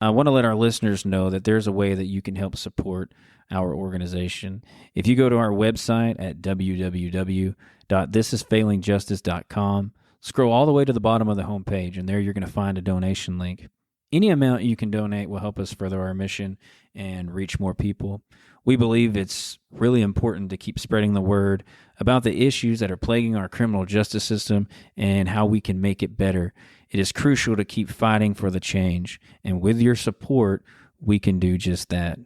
I want to let our listeners know that there's a way that you can help support our organization. If you go to our website at www.thisisfailingjustice.com, scroll all the way to the bottom of the homepage, and there you're going to find a donation link. Any amount you can donate will help us further our mission and reach more people. We believe it's really important to keep spreading the word about the issues that are plaguing our criminal justice system and how we can make it better. It is crucial to keep fighting for the change, and with your support, we can do just that.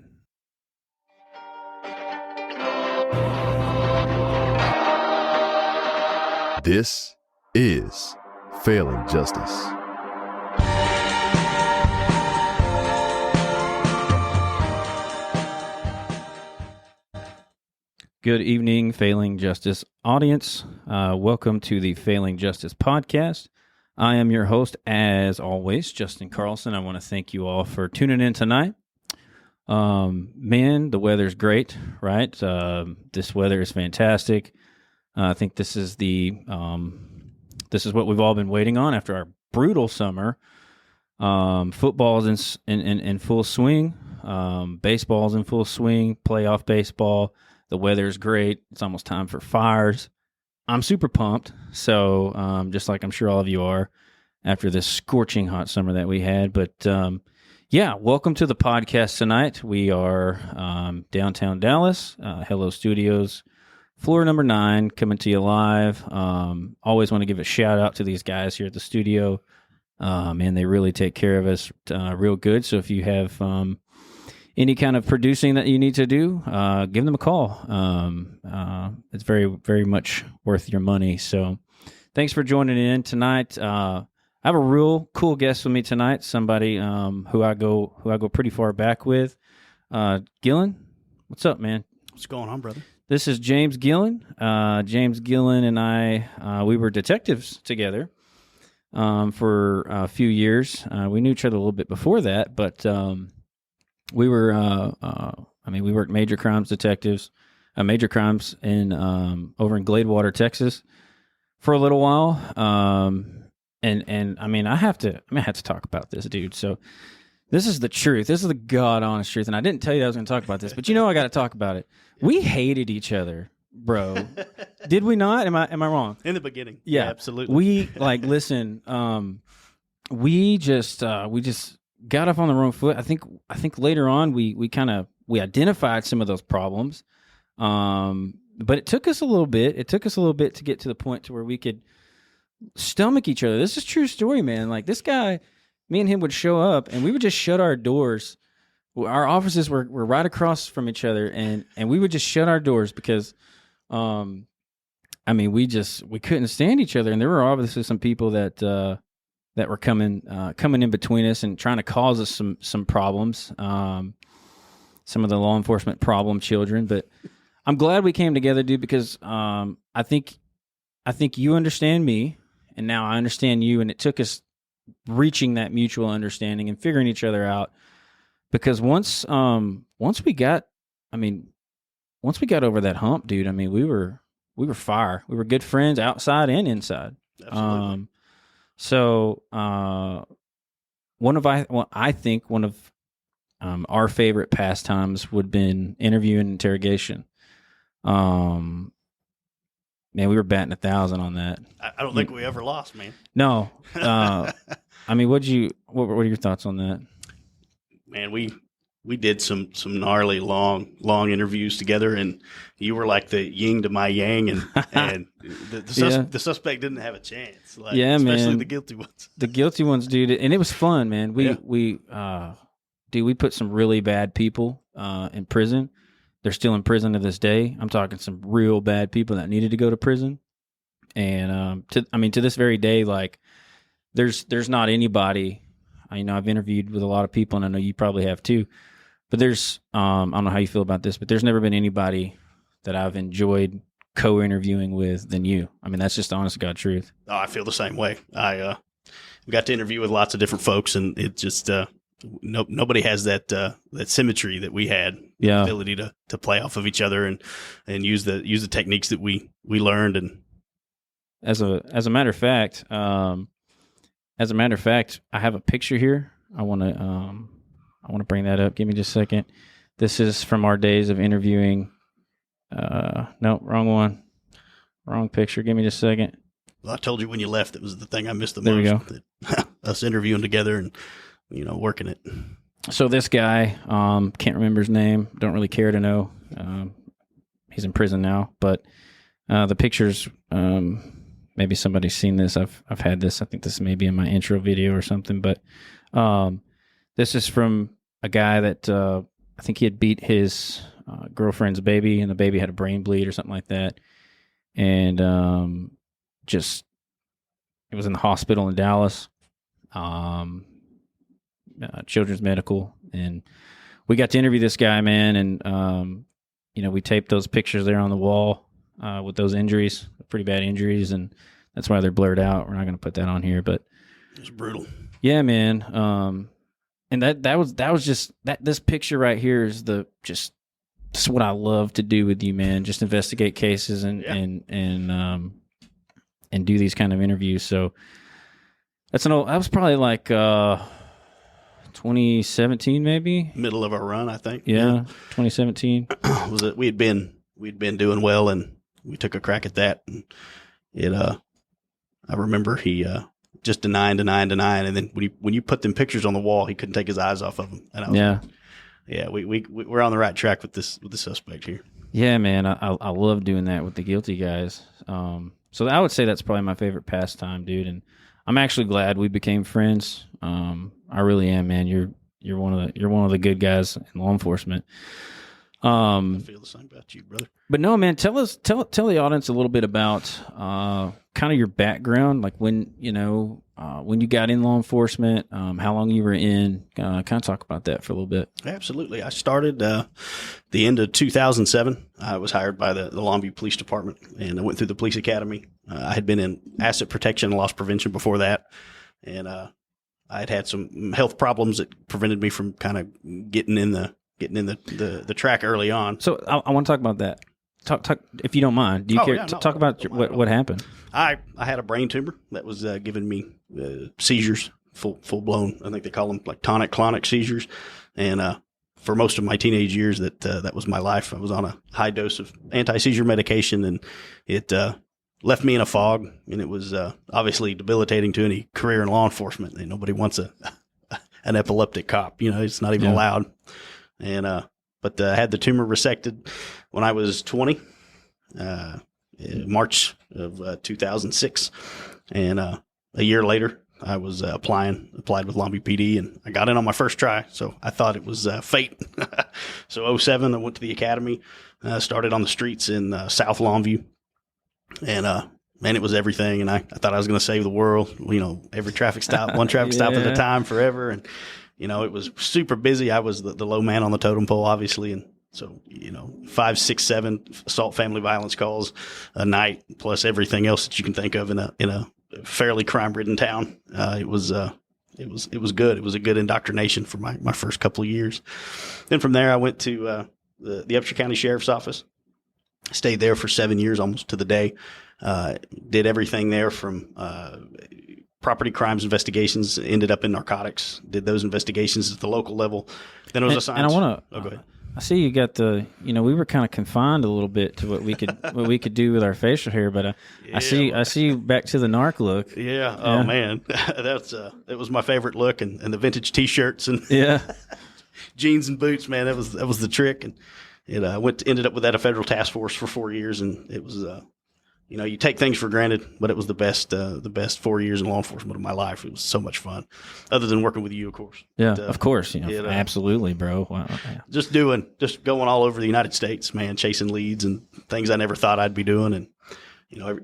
This is Failing Justice. Good evening, Failing Justice audience. Welcome to the Failing Justice podcast. I am your host, as always, Justin Carlson. I want to thank you all for tuning in tonight. Man, the weather's great, right? This weather is fantastic. I think this is what we've all been waiting on after our brutal summer. Football's in full swing. Baseball's in full swing. Playoff baseball. The weather's great. It's almost time for fires. I'm super pumped. So just like I'm sure all of you are after this scorching hot summer that we had. But yeah, welcome to the podcast tonight. We are downtown Dallas, Hello Studios. Floor number 9, coming to you live. Always want to give a shout out to these guys here at the studio. Man, they really take care of us real good. So if you have any kind of producing that you need to do, give them a call. It's very, very much worth your money. So thanks for joining in tonight. I have a real cool guest with me tonight. Somebody who I go pretty far back with. Gillen, what's up, man? What's going on, brother? This is James Gillen. James Gillen and I, we were detectives together for a few years. We knew each other a little bit before that, but we were, we worked major crimes detectives, major crimes over in Gladewater, Texas, for a little while. And I have to talk about this, dude. So this is the truth. This is the God honest truth. And I didn't tell you that I was going to talk about this, but I got to talk about it. We hated each other, bro. Did we not? Am I wrong? In the beginning. Yeah, absolutely. We listen, we just got off on the wrong foot. I think later on we identified some of those problems. But it took us a little bit. It took us a little bit to get to the point to where we could stomach each other. This is a true story, man. Like, this guy, me and him would show up and we would just shut our doors. Our offices were right across from each other, and we would just shut our doors because we couldn't stand each other. And there were obviously some people that were coming in between us and trying to cause us some problems. Some of the law enforcement problem children, but I'm glad we came together, dude, because I think you understand me, and now I understand you, and it took us reaching that mutual understanding and figuring each other out. Because once we got over that hump, dude, we were fire. We were good friends outside and inside. Absolutely. I think one of our favorite pastimes would have been interview and interrogation. Man, we were batting 1,000 on that. I don't think we ever lost, man. No. What are your thoughts on that? Man, we did some gnarly long interviews together, and you were like the yin to my yang, and the suspect didn't have a chance. Especially man. The guilty ones. The guilty ones, dude, and it was fun, man. We put some really bad people in prison. They're still in prison to this day. I'm talking some real bad people that needed to go to prison, and to this very day, like there's not anybody. I've interviewed with a lot of people, and I know you probably have too. But there's, I don't know how you feel about this, but there's never been anybody that I've enjoyed co-interviewing with than you. That's just the honest to God truth. Oh, I feel the same way. I got to interview with lots of different folks, and it just nobody has that symmetry that we had. Yeah. The ability to play off of each other and use the techniques that we learned. And as a matter of fact, I have a picture here. I want to I want to bring that up. Give me just a second. This is from our days of interviewing. No, wrong one. Wrong picture. Give me just a second. Well, I told you when you left, it was the thing I missed the There we most. Us interviewing together and, working it. So this guy, can't remember his name. Don't really care to know. He's in prison now, but the pictures, maybe somebody's seen this. I've had this. I think this may be in my intro video or something, but this is from a guy that I think he had beat his girlfriend's baby, and the baby had a brain bleed or something like that. And it was in the hospital in Dallas, Children's Medical. And we got to interview this guy, man. And, we taped those pictures there on the wall with those injuries, pretty bad injuries. And that's why they're blurred out. We're not going to put that on here, but it was brutal. Yeah, man. And that was just this picture right here is just what I love to do with you, man. Just investigate cases and do these kind of interviews. So that was probably like 2017, maybe middle of our run, I think. Yeah. 2017 was it? We'd been doing well, and we took a crack at that. And I remember he just denying, and then when you put them pictures on the wall, he couldn't take his eyes off of them. And I was like, we're on the right track with the suspect here. Yeah, man, I love doing that with the guilty guys. So I would say that's probably my favorite pastime, dude. And I'm actually glad we became friends. I really am, man. You're one of the good guys in law enforcement. I feel the same about you, brother. But no, man, tell the audience a little bit about kind of your background, like when you got in law enforcement, how long you were in. Kind of talk about that for a little bit. Absolutely. I started the end of 2007. I was hired by the Longview Police Department, and I went through the police academy. I had been in asset protection and loss prevention before that, and I had some health problems that prevented me from kind of getting in the track early on. So I want to talk about that. Talk if you don't mind. Do you care to talk about what happened? I had a brain tumor that was giving me seizures, full blown. I think they call them like tonic-clonic seizures. And for most of my teenage years, that was my life. I was on a high dose of anti-seizure medication, and it left me in a fog. And it was obviously debilitating to any career in law enforcement. And nobody wants an epileptic cop. It's not even allowed. And but I had the tumor resected when I was 20, in March of 2006. And a year later, I was applied with Longview PD, and I got in on my first try. So I thought it was fate. So 07, I went to the academy, started on the streets in South Longview. And man, it was everything. And I thought I was going to save the world. Every traffic stop, one traffic stop at a time forever. And it was super busy. I was the low man on the totem pole, obviously. And so, 5, 6, 7 assault, family violence calls a night, plus everything else that you can think of in a fairly crime-ridden town. It was good. It was a good indoctrination for my first couple of years. Then from there, I went to the Upshur County Sheriff's Office. Stayed there for 7 years, almost to the day. Did everything there from property crimes investigations, ended up in narcotics, did those investigations at the local level. Then it was assigned. And I want to. Oh, go ahead. I see you got we were kind of confined a little bit to what we could do with our facial hair, but I see you back to the narc look. Yeah. Oh man, it was my favorite look, and the vintage T-shirts and jeans and boots. Man, that was the trick, and it ended up with that a federal task force for 4 years, and it was you take things for granted, but it was the best 4 years in law enforcement of my life. It was so much fun, other than working with you, of course. Yeah, of course. Absolutely, bro. Wow. Yeah. Just going all over the United States, man, chasing leads and things I never thought I'd be doing. And,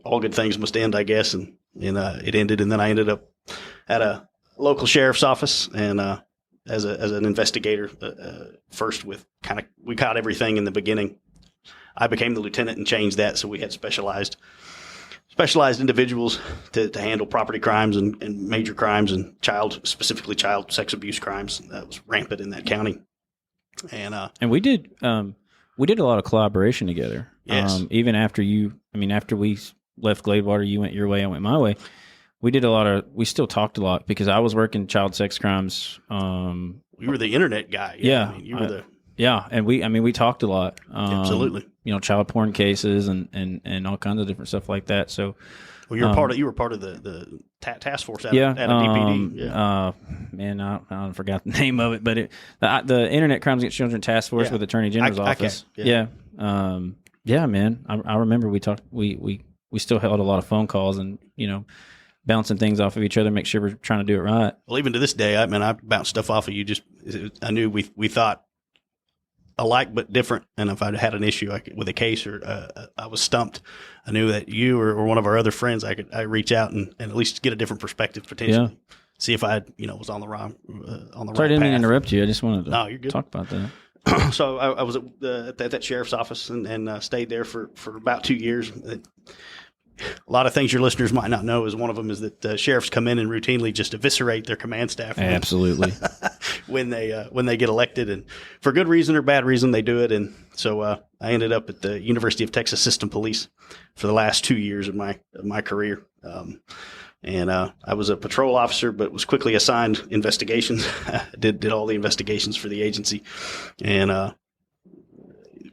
all good things must end, I guess. And it ended. And then I ended up at a local sheriff's office and, as an investigator, first with we caught everything in the beginning. I became the lieutenant and changed that, so we had specialized individuals to handle property crimes and major crimes and specifically child sex abuse crimes. That was rampant in that county. And we did a lot of collaboration together. Yes. Even after we left Gladewater, you went your way, I went my way. we still talked a lot because I was working child sex crimes. You were the internet guy. Yeah. I mean, you were and we talked a lot. Absolutely. Child porn cases and all kinds of different stuff like that. So, well, you were part of the task force at DPD. Man, I forgot the name of it, but the Internet Crimes Against Children Task Force with Attorney General's office. Man. I remember we talked. We still held a lot of phone calls and bouncing things off of each other, make sure we're trying to do it right. Well, even to this day, I bounced stuff off of you. I knew we thought alike but different, and if I had an issue with a case or I was stumped, I knew that you or one of our other friends, I reach out and at least get a different perspective potentially. Yeah. See if I was on the wrong Sorry, I didn't mean to interrupt you. I just wanted you're good. to talk about that. So I was at that sheriff's office and stayed there for about 2 years. A lot of things your listeners might not know is one of them is that sheriffs come in and routinely just eviscerate their command staff. Absolutely. when they get elected, and for good reason or bad reason they do it. And so I ended up at the University of Texas System Police for the last 2 years of my career. And I was a patrol officer, but was quickly assigned investigations. did all the investigations for the agency, and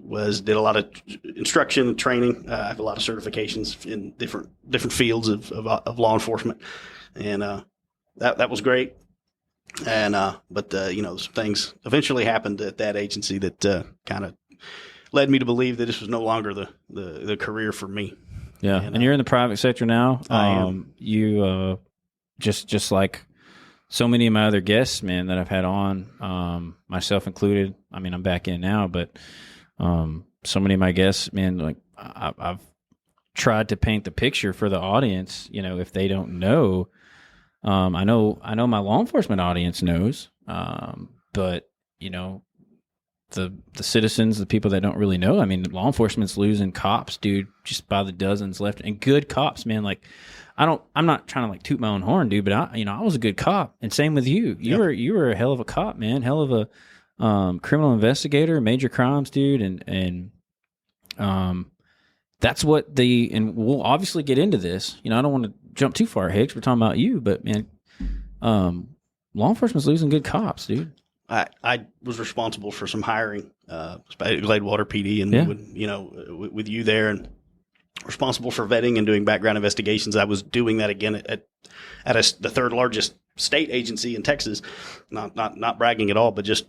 did a lot of instruction and training. I have a lot of certifications in different fields of law enforcement, and that was great. And but some things eventually happened at that agency that kind of led me to believe that this was no longer the career for me. Yeah, and you're in the private sector now. I am. You just like so many of my other guests, man, that I've had on, myself included. I mean, I'm back in now, but so many of my guests, man, like I've tried to paint the picture for the audience. If they don't know, I know my law enforcement audience knows, but the citizens, the people that don't really know. I mean, law enforcement's losing cops, dude, just by the dozens left, and good cops, man. Like, I'm not trying to like toot my own horn, dude, but I was a good cop, and same with you. You were a hell of a cop, man, hell of a criminal investigator, major crimes, dude, and that's what and we'll obviously get into this. I don't want to jump too far ahead 'cause we're talking about you, but man, law enforcement's losing good cops, dude. I was responsible for some hiring, Gladewater PD, and we would, with you there, and responsible for vetting and doing background investigations. I was doing that again at the third largest state agency in Texas. Not bragging at all, but just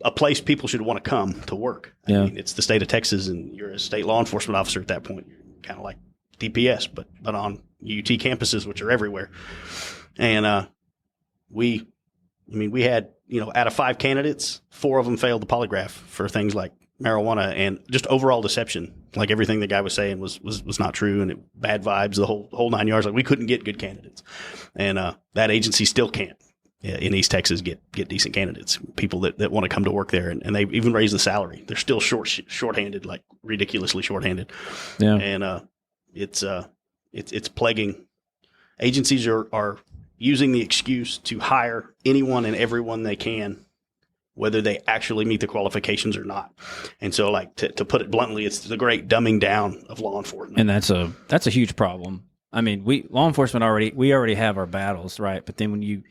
a place people should want to come to work. I mean, it's the state of Texas, and you're a state law enforcement officer at that point. You're kind of like DPS, but on UT campuses, which are everywhere. And we had, out of 5 candidates, 4 of them failed the polygraph for things like marijuana and just overall deception. Like everything the guy was saying was not true, and bad vibes, the whole 9 yards. Like we couldn't get good candidates, and that agency still can't in East Texas get decent candidates, people that want to come to work there, and they even raise the salary. They're still shorthanded, like ridiculously shorthanded. Yeah, and it's plaguing. Agencies are using the excuse to hire anyone and everyone they can, whether they actually meet the qualifications or not. And so, like, to put it bluntly, it's the great dumbing down of law enforcement. And that's a huge problem. I mean, law enforcement already have our battles, right? But then when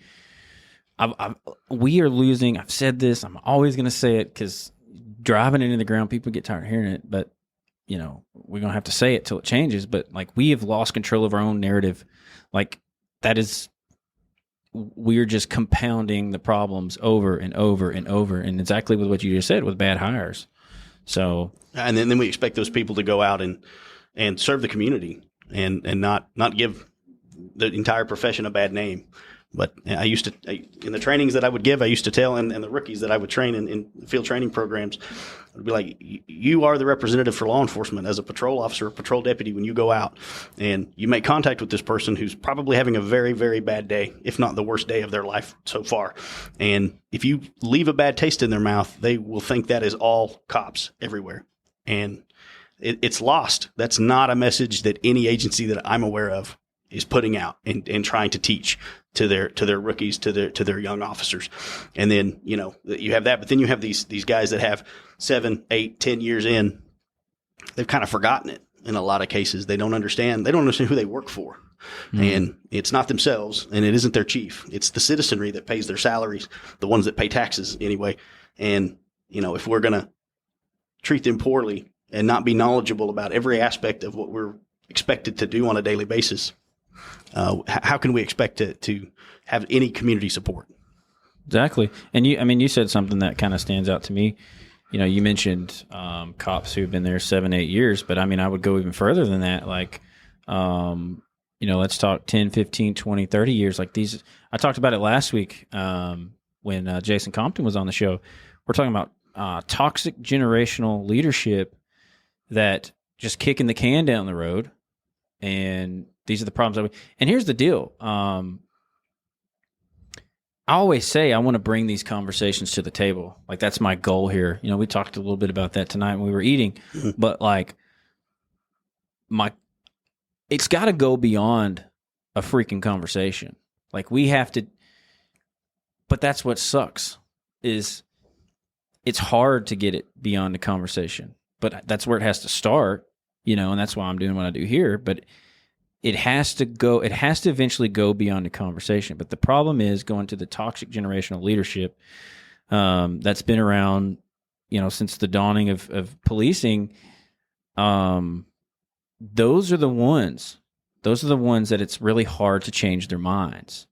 we are losing, I've said this, I'm always going to say it because driving it into the ground, people get tired of hearing it, but we're going to have to say it till it changes. But like, we have lost control of our own narrative. Like, we're just compounding the problems over and over and over, and exactly with what you just said with bad hires. So, and then we expect those people to go out and serve the community and not give the entire profession a bad name. But I used to, in the trainings that I would give, I used to tell, and the rookies that I would train in field training programs, I'd be like, you are the representative for law enforcement as a patrol officer or patrol deputy. When you go out and you make contact with this person who's probably having a very, very bad day, if not the worst day of their life so far. And if you leave a bad taste in their mouth, they will think that is all cops everywhere. And it's lost. That's not a message that any agency that I'm aware of is putting out and trying to teach to their rookies, to their young officers. And then, you have that, but then you have these guys that have 7, 8, 10 years in, they've kind of forgotten it in a lot of cases. They don't understand who they work for. and it's not themselves, and it isn't their chief. It's the citizenry that pays their salaries, the ones that pay taxes anyway. And, if we're going to treat them poorly and not be knowledgeable about every aspect of what we're expected to do on a daily basis, how can we expect to have any community support? Exactly. And you said something that kind of stands out to me. You mentioned cops who've been there 7-8 years, but I would go even further than that. Like, let's talk 10, 15, 20, 30 years. Like these, I talked about it last week when Jason Compton was on the show. We're talking about toxic generational leadership that just kicking the can down the road. And these are the problems. And here's the deal. I always say I want to bring these conversations to the table. Like that's my goal here. We talked a little bit about that tonight when we were eating, but like it's got to go beyond a freaking conversation. Like we have to, but that's what sucks is it's hard to get it beyond a conversation, but that's where it has to start, and that's why I'm doing what I do here. But it has to eventually go beyond a conversation. But the problem is going to the toxic generational leadership that's been around, since the dawning of policing. Those are the ones that it's really hard to change their minds.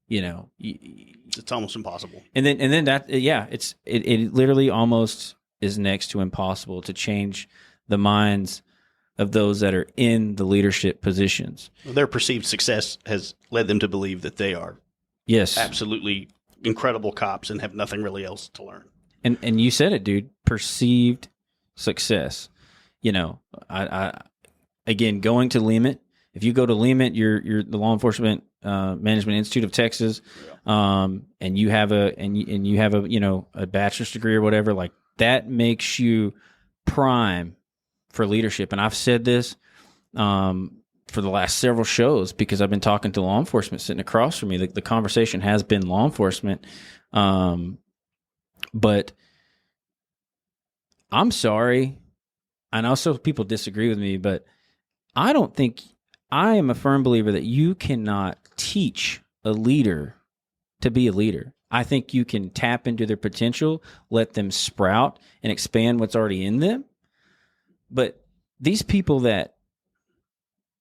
It's almost impossible. And then that, it literally almost is next to impossible to change the minds of those that are in the leadership positions. Their perceived success has led them to believe that they are absolutely incredible cops and have nothing really else to learn. And you said it, dude, perceived success. I again, going to LEMIT, if you go to LEMIT, you're the Law Enforcement Management Institute of Texas, and you have a a bachelor's degree or whatever, like that makes you prime for leadership. And I've said this for the last several shows because I've been talking to law enforcement sitting across from me. The conversation has been law enforcement. But I'm sorry. And also people disagree with me, but I am a firm believer that you cannot teach a leader to be a leader. I think you can tap into their potential, let them sprout and expand what's already in them. But these people that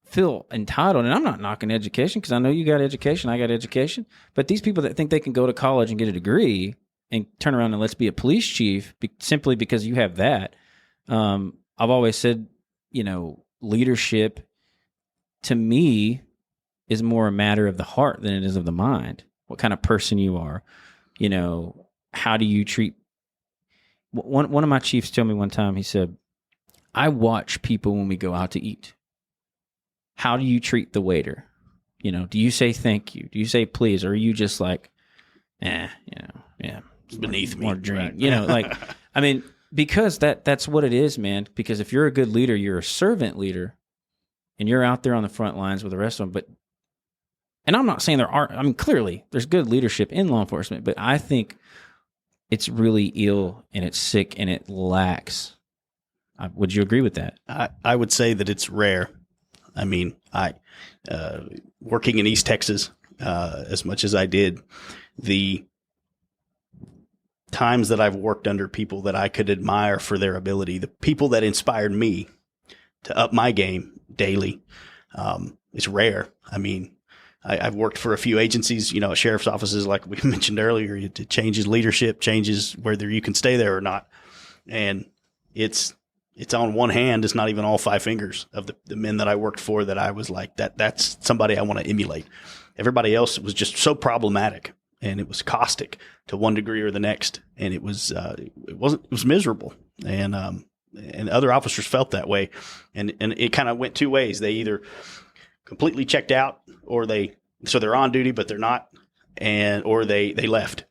feel entitled, and I'm not knocking education because I know you got education, I got education, but these people that think they can go to college and get a degree and turn around and let's be a police chief simply because you have that. I've always said, leadership to me is more a matter of the heart than it is of the mind. What kind of person you are, how do you treat. One of my chiefs told me one time, he said, I watch people when we go out to eat. How do you treat the waiter? Do you say thank you? Do you say please? Or are you just like, yeah, it's beneath me. More drink, right. Because that's what it is, man. Because if you're a good leader, you're a servant leader, and you're out there on the front lines with the rest of them. And I'm not saying there aren't. Clearly there's good leadership in law enforcement, but I think it's really ill and it's sick and it lacks. Would you agree with that? I would say that it's rare. Working in East Texas as much as I did, the times that I've worked under people that I could admire for their ability, the people that inspired me to up my game daily, it's rare. I've worked for a few agencies, sheriff's offices, like we mentioned earlier. It changes leadership, changes whether you can stay there or not. And it's on one hand, it's not even all five fingers of the men that I worked for that I was like, that's somebody I want to emulate. Everybody else was just so problematic and it was caustic to one degree or the next. And it was miserable. And other officers felt that way. And it kind of went two ways. They either completely checked out or so they're on duty, but they're not. Or they left.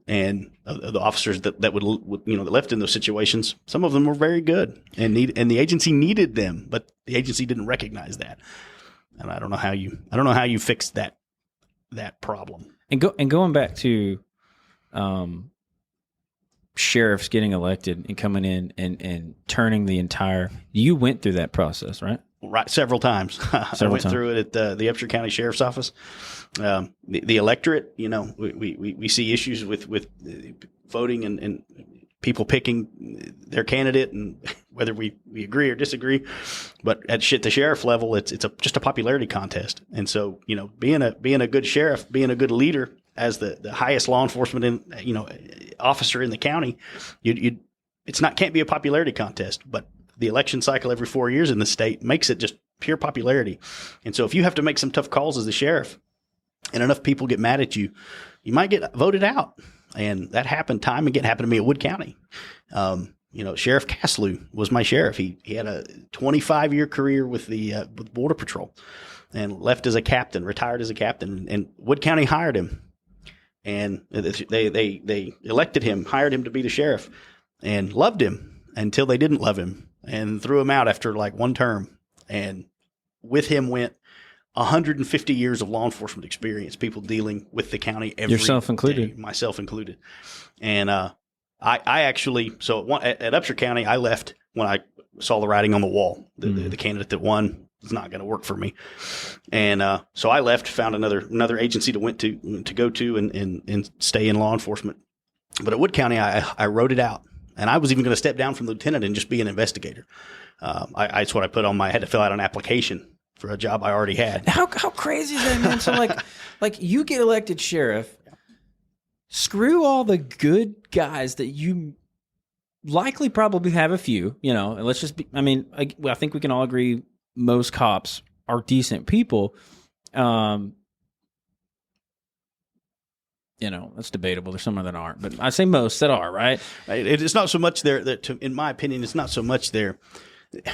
And the officers that would that left in those situations, some of them were very good and the agency needed them, but the agency didn't recognize that. And I don't know how you fix that problem. And going back to sheriffs getting elected and coming in and turning the entire. You went through that process, right? Right, several times. I went through it at the Upshur County Sheriff's Office. The electorate, we see issues with voting and people picking their candidate, and whether we agree or disagree. But at the sheriff level, it's just a popularity contest. And so, being a good sheriff, being a good leader as the highest law enforcement officer in the county, can't be a popularity contest, but the election cycle every 4 years in the state makes it just pure popularity. And so if you have to make some tough calls as a sheriff and enough people get mad at you, you might get voted out. And that happened time again. Happened to me at Wood County. Sheriff Caslew was my sheriff. He had a 25-year career with the Border Patrol and left as a captain, retired as a captain. And Wood County hired him. And they elected him, hired him to be the sheriff, and loved him until they didn't love him and threw him out after like one term. And with him went 150 years of law enforcement experience, people dealing with the county every yourself included, day, myself included. And I actually, so at Upshur County, I left when I saw the writing on the wall. The candidate that won was not going to work for me, and so I left, found another agency to go to and stay in law enforcement. But at Wood County, I wrote it out. And I was even going to step down from lieutenant and just be an investigator. That's what I put on I had to fill out an application for a job I already had. How crazy is that, man? So like you get elected sheriff, screw all the good guys that you likely probably have a few, and let's just be, I think we can all agree most cops are decent people. That's debatable. There's some that aren't, but I say most that are, right? It's not so much in my opinion, it's not so much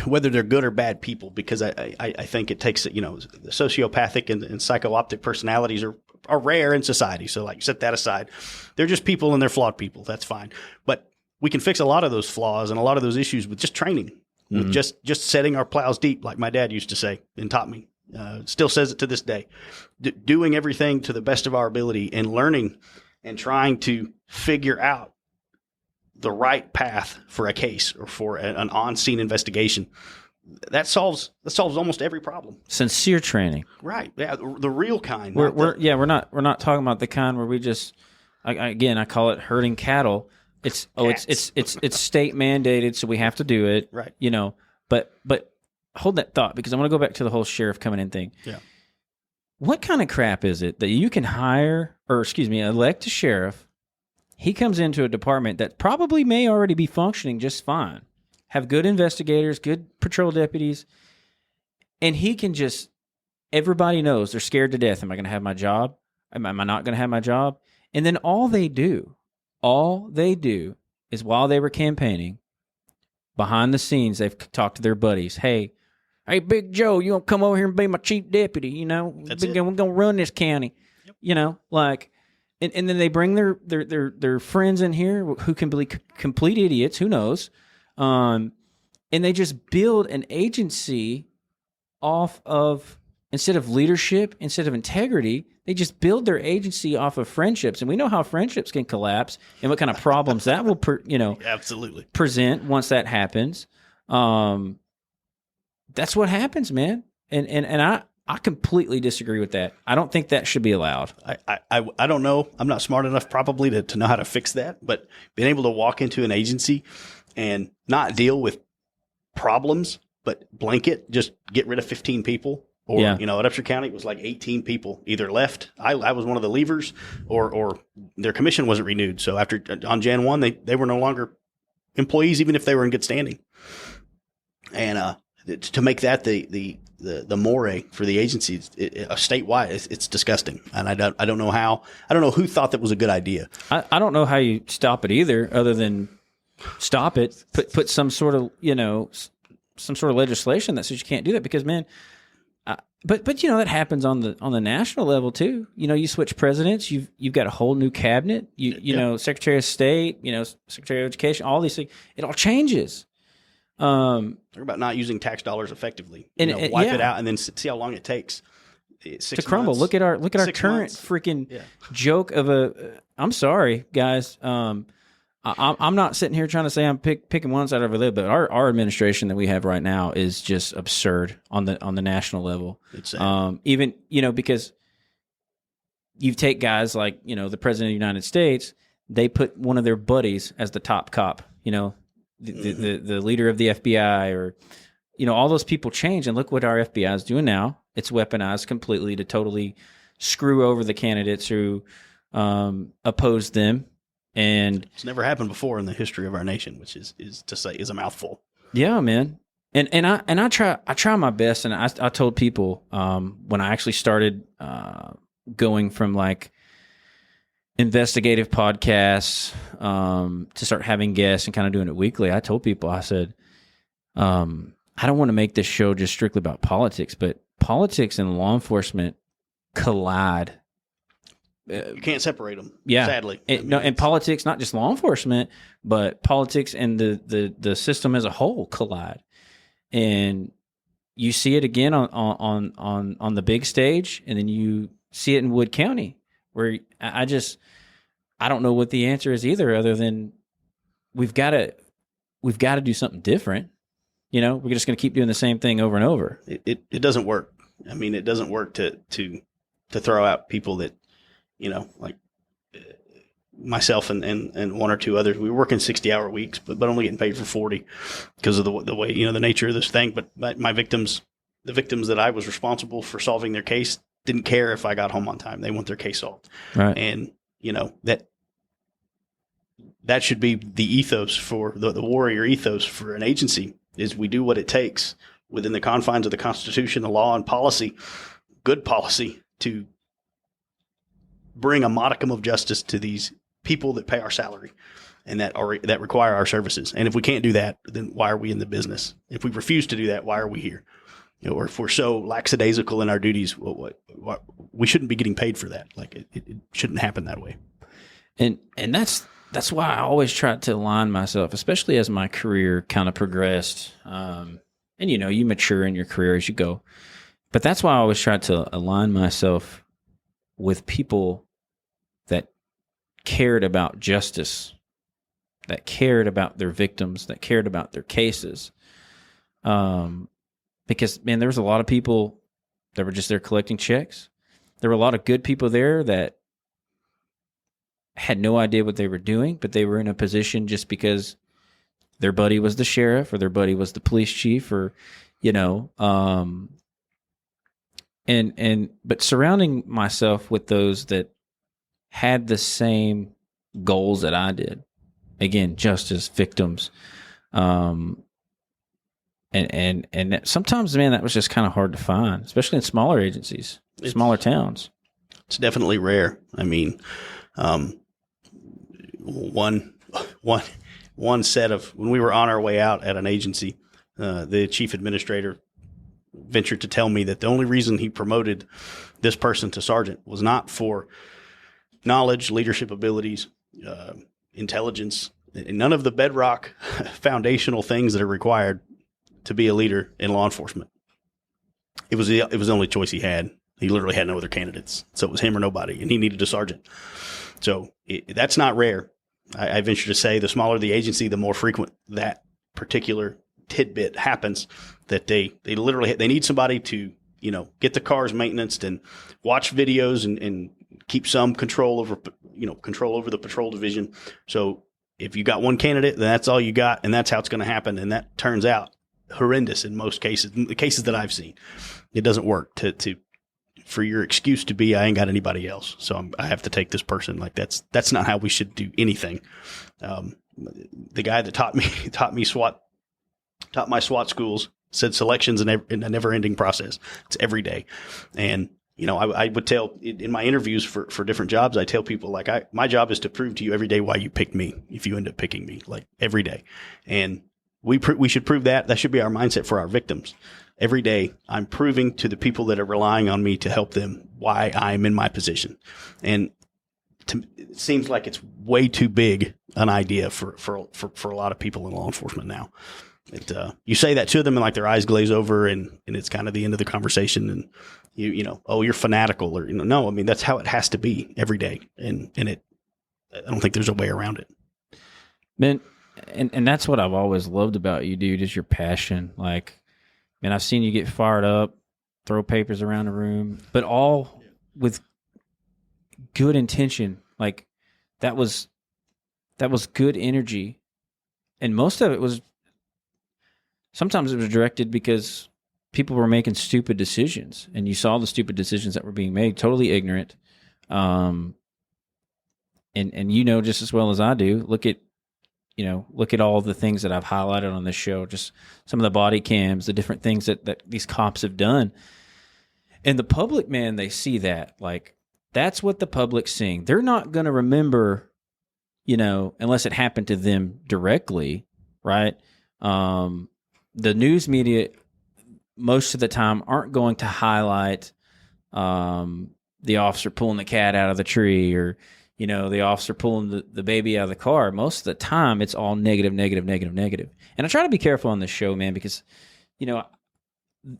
whether they're good or bad people, because I think it takes, the sociopathic and psychooptic personalities are rare in society. So like set that aside. They're just people and they're flawed people. That's fine. But we can fix a lot of those flaws and a lot of those issues with just training, with just setting our plows deep, like my dad used to say and taught me. Still says it to this day. Doing everything to the best of our ability and learning and trying to figure out the right path for a case or for an on-scene investigation. That solves almost every problem. Sincere training, right? Yeah, the real kind. We're not talking about the kind where we just I call it herding cattle. It's state mandated, so we have to do it, right? But hold that thought, because I want to go back to the whole sheriff coming in thing. Yeah. What kind of crap is it that you can elect a sheriff? He comes into a department that probably may already be functioning just fine, have good investigators, good patrol deputies, and he can everybody knows they're scared to death. Am I going to have my job? Am I not going to have my job? And then all they do is while they were campaigning, behind the scenes, they've talked to their buddies. Hey, Big Joe, you want to come over here and be my chief deputy? We're going to run this county. Yep. And then they bring their friends in here who can be complete idiots. Who knows? And they just build an agency off of, instead of leadership, instead of integrity, they just build their agency off of friendships. And we know how friendships can collapse and what kind of problems that will, absolutely present once that happens. That's what happens, man. And I completely disagree with that. I don't think that should be allowed. I don't know. I'm not smart enough probably to know how to fix that, but being able to walk into an agency and not deal with problems, but blanket, just get rid of 15 people. Or, at Upshur County, it was like 18 people either left. I was one of the leavers, or their commission wasn't renewed. So on Jan 1, they were no longer employees, even if they were in good standing. And to make that the moray for the agencies statewide, it's disgusting. And I don't know how. I don't know who thought that was a good idea. I don't know how you stop it either, other than stop it. Put some sort of legislation that says you can't do that, because, man. But that happens on the national level too. You switch presidents, you've got a whole new cabinet. Secretary of State, Secretary of Education, all these things. It all changes. Talk about not using tax dollars effectively. Wipe it out and then see how long it takes to crumble. Look at our current freaking joke of I'm sorry, guys. I'm not sitting here trying to say I'm picking one side over the other, but our administration that we have right now is just absurd on the national level. It's even because you take guys like the president of the United States, they put one of their buddies as the top cop. The leader of the FBI, or all those people change, and look what our FBI is doing now. It's weaponized completely to totally screw over the candidates who oppose them. And it's never happened before in the history of our nation, which is a mouthful. Yeah, man. And I try my best. And I told people when I actually started going from like investigative podcasts to start having guests and kind of doing it weekly, I told people, I said, I don't want to make this show just strictly about politics, but politics and law enforcement collide. You can't separate them. Yeah, sadly. And politics, not just law enforcement, but politics and the system as a whole collide. And you see it again on the big stage, and then you see it in Wood County, where I don't know what the answer is either, other than we've got to do something different. We're just going to keep doing the same thing over and over. It doesn't work. I mean, it doesn't work to throw out people that, like myself and one or two others. We were working 60-hour weeks, but only getting paid for 40 because of the way, the nature of this thing. But my victims, the victims that I was responsible for solving their case, didn't care if I got home on time. They want their case solved. Right. And, that should be the ethos for the warrior ethos for an agency, is we do what it takes within the confines of the Constitution, the law, and policy, good policy, to bring a modicum of justice to these people that pay our salary and that require our services. And if we can't do that, then why are we in the business? If we refuse to do that, why are we here? Or if we're so lackadaisical in our duties, we shouldn't be getting paid for that. Like it shouldn't happen that way. And that's why I always tried to align myself, especially as my career kind of progressed. And you mature in your career as you go. But that's why I always tried to align myself with people that cared about justice, that cared about their victims, that cared about their cases. Because, man, there was a lot of people that were just there collecting checks. There were a lot of good people there that had no idea what they were doing, but they were in a position just because their buddy was the sheriff or their buddy was the police chief, or, but surrounding myself with those that had the same goals that I did, again, justice, victims, and sometimes, man, that was just kind of hard to find, especially in smaller agencies, smaller towns. It's definitely rare. I mean, one set of, when we were on our way out at an agency, the chief administrator ventured to tell me that the only reason he promoted this person to sergeant was not for knowledge, leadership abilities, intelligence, and none of the bedrock foundational things that are required to be a leader in law enforcement. It was the only choice he had. He literally had no other candidates. So it was him or nobody, and he needed a sergeant. So that's not rare. I venture to say the smaller the agency, the more frequent that particular tidbit happens, that they literally, they need somebody to, get the cars maintenanced and watch videos and keep some control over the patrol division. So if you got one candidate, then that's all you got, and that's how it's going to happen. And that turns out horrendous in most cases, the cases that I've seen. It doesn't work for your excuse to be, I ain't got anybody else, so I have to take this person. Like that's not how we should do anything. The guy that taught my SWAT schools said selection's a never-ending process. It's every day. And, I would tell in my interviews for different jobs, I tell people, like, my job is to prove to you every day why you picked me, if you end up picking me, like every day. And we should prove that. That should be our mindset for our victims. Every day, I'm proving to the people that are relying on me to help them why I'm in my position. And it seems like it's way too big an idea for a lot of people in law enforcement now. You say that to them and like their eyes glaze over, and it's kind of the end of the conversation. And you're fanatical, or no. I mean, that's how it has to be every day. And I don't think there's a way around it. Man, and that's what I've always loved about you, dude, is your passion. Like, man, I've seen you get fired up, throw papers around the room, but all with good intention. Like that was good energy. And most of it was sometimes it was directed because people were making stupid decisions and you saw the stupid decisions that were being made, totally ignorant. And you know just as well as I do, look at all the things that I've highlighted on this show, just some of the body cams, the different things that these cops have done. And the public, man, they see that. Like, that's what the public's seeing. They're not going to remember, unless it happened to them directly, right? The news media, most of the time, aren't going to highlight the officer pulling the cat out of the tree or, the officer pulling the baby out of the car. Most of the time, it's all negative, negative, negative, negative. And I try to be careful on this show, man, because,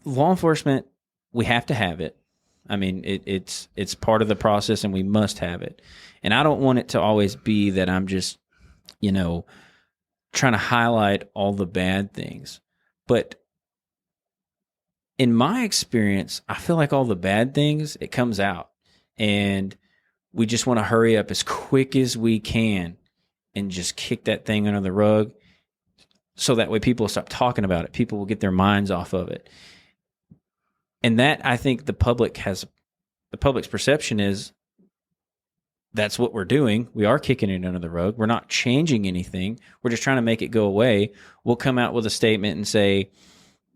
law enforcement, we have to have it. I mean, it's part of the process, and we must have it. And I don't want it to always be that I'm just, trying to highlight all the bad things. But in my experience, I feel like all the bad things, it comes out. And we just want to hurry up as quick as we can and just kick that thing under the rug so that way people will stop talking about it. People will get their minds off of it. And that, I think the public's perception is that's what we're doing. We are kicking it under the rug. We're not changing anything. We're just trying to make it go away. We'll come out with a statement and say,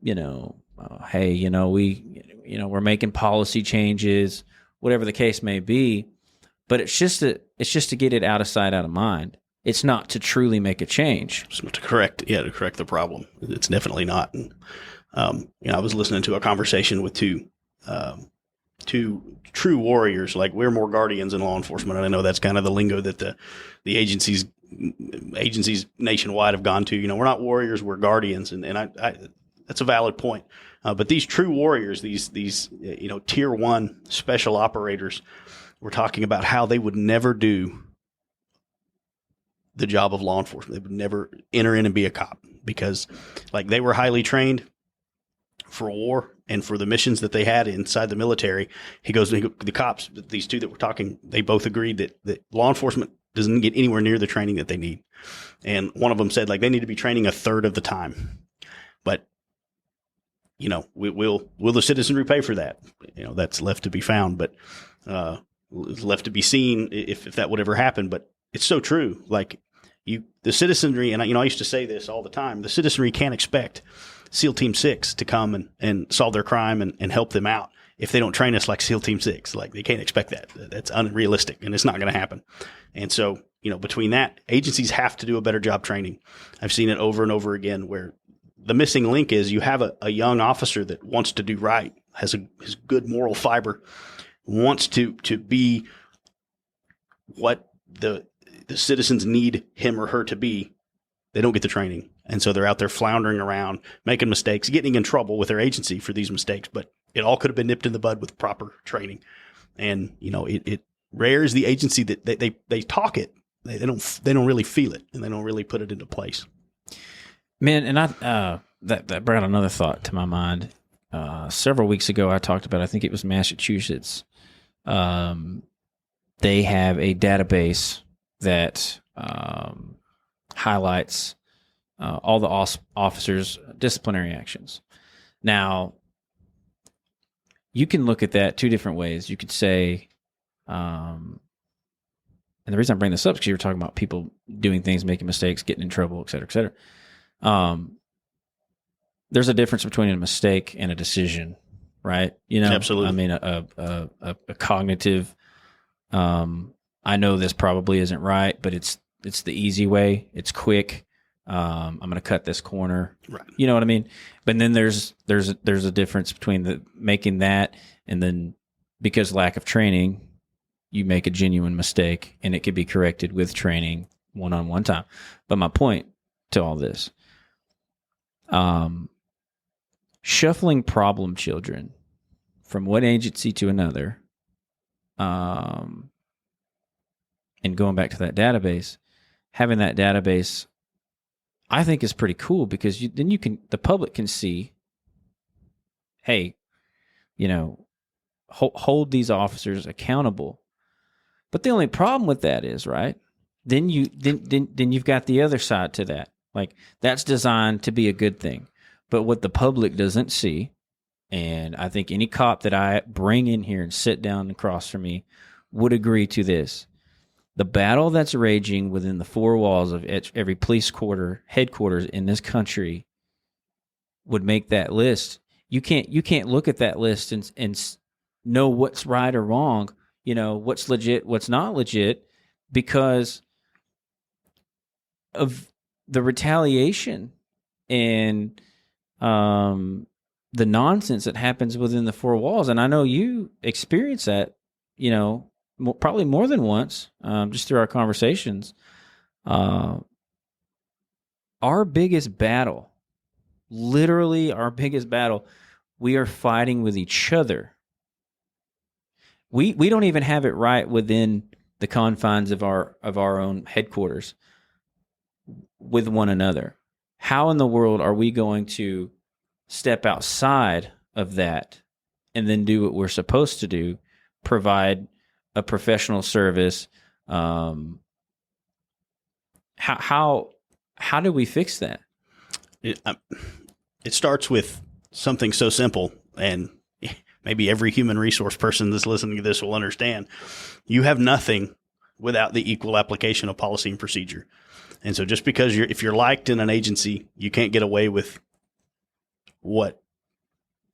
hey, we're making policy changes, whatever the case may be. But it's just to get it out of sight, out of mind. It's not to truly make a change. It's to correct the problem. It's definitely not. And, I was listening to a conversation with two true warriors. Like, we're more guardians in law enforcement, and I know that's kind of the lingo that the agencies nationwide have gone to. We're not warriors, we're guardians, and I that's a valid point. But these true warriors, these tier 1 special operators, we're talking about how they would never do the job of law enforcement. They would never enter in and be a cop because, like, they were highly trained for war and for the missions that they had inside the military. He goes, the cops, these two that we're talking, they both agreed that law enforcement doesn't get anywhere near the training that they need. And one of them said, like, they need to be training a third of the time. But, will the citizenry pay for that? That's left to be found. But, left to be seen if that would ever happen. But it's so true. Like, the citizenry, and I used to say this all the time, the citizenry can't expect SEAL Team 6 to come and solve their crime and help them out if they don't train us like SEAL Team 6. Like, they can't expect that. That's unrealistic, and it's not going to happen. And so, between that, agencies have to do a better job training. I've seen it over and over again where the missing link is you have a young officer that wants to do right, has good moral fiber, wants to be what the citizens need him or her to be. They don't get the training. And so they're out there floundering around, making mistakes, getting in trouble with their agency for these mistakes. But it all could have been nipped in the bud with proper training. And, it rare is the agency that they talk it. They don't really feel it, and they don't really put it into place. Man, and that brought another thought to my mind. Several weeks ago, I talked about, I think it was Massachusetts. They have a database that highlights all the officers' disciplinary actions. Now, you can look at that two different ways. You could say, and the reason I bring this up is because you were talking about people doing things, making mistakes, getting in trouble, et cetera, et cetera. There's a difference between a mistake and a decision, right? Absolutely. I mean, a cognitive, I know this probably isn't right, but it's the easy way. It's quick. I'm going to cut this corner. Right. You know what I mean? But then there's a difference between making that and then, because lack of training, you make a genuine mistake and it could be corrected with training one-on-one time. But my point to all this, shuffling problem children from one agency to another, and going back to that database, having that database I think is pretty cool because then the public can see, hey, hold these officers accountable. But the only problem with that is, right, then you've got the other side to that. Like, that's designed to be a good thing. But what the public doesn't see, and I think any cop that I bring in here and sit down across from me would agree to this. The battle that's raging within the four walls of every police headquarters in this country would make that list. You can't look at that list and know what's right or wrong, what's legit, what's not legit, because of the retaliation and the nonsense that happens within the four walls. And I know you experience that, probably more than once, just through our conversations. Our biggest battle, literally our biggest battle, we are fighting with each other. We don't even have it right within the confines of our own headquarters with one another. How in the world are we going to step outside of that and then do what we're supposed to do, provide a professional service? How do we fix that? It starts with something so simple, and maybe every human resource person that's listening to this will understand. You have nothing without the equal application of policy and procedure. And so just because if you're liked in an agency, you can't get away with what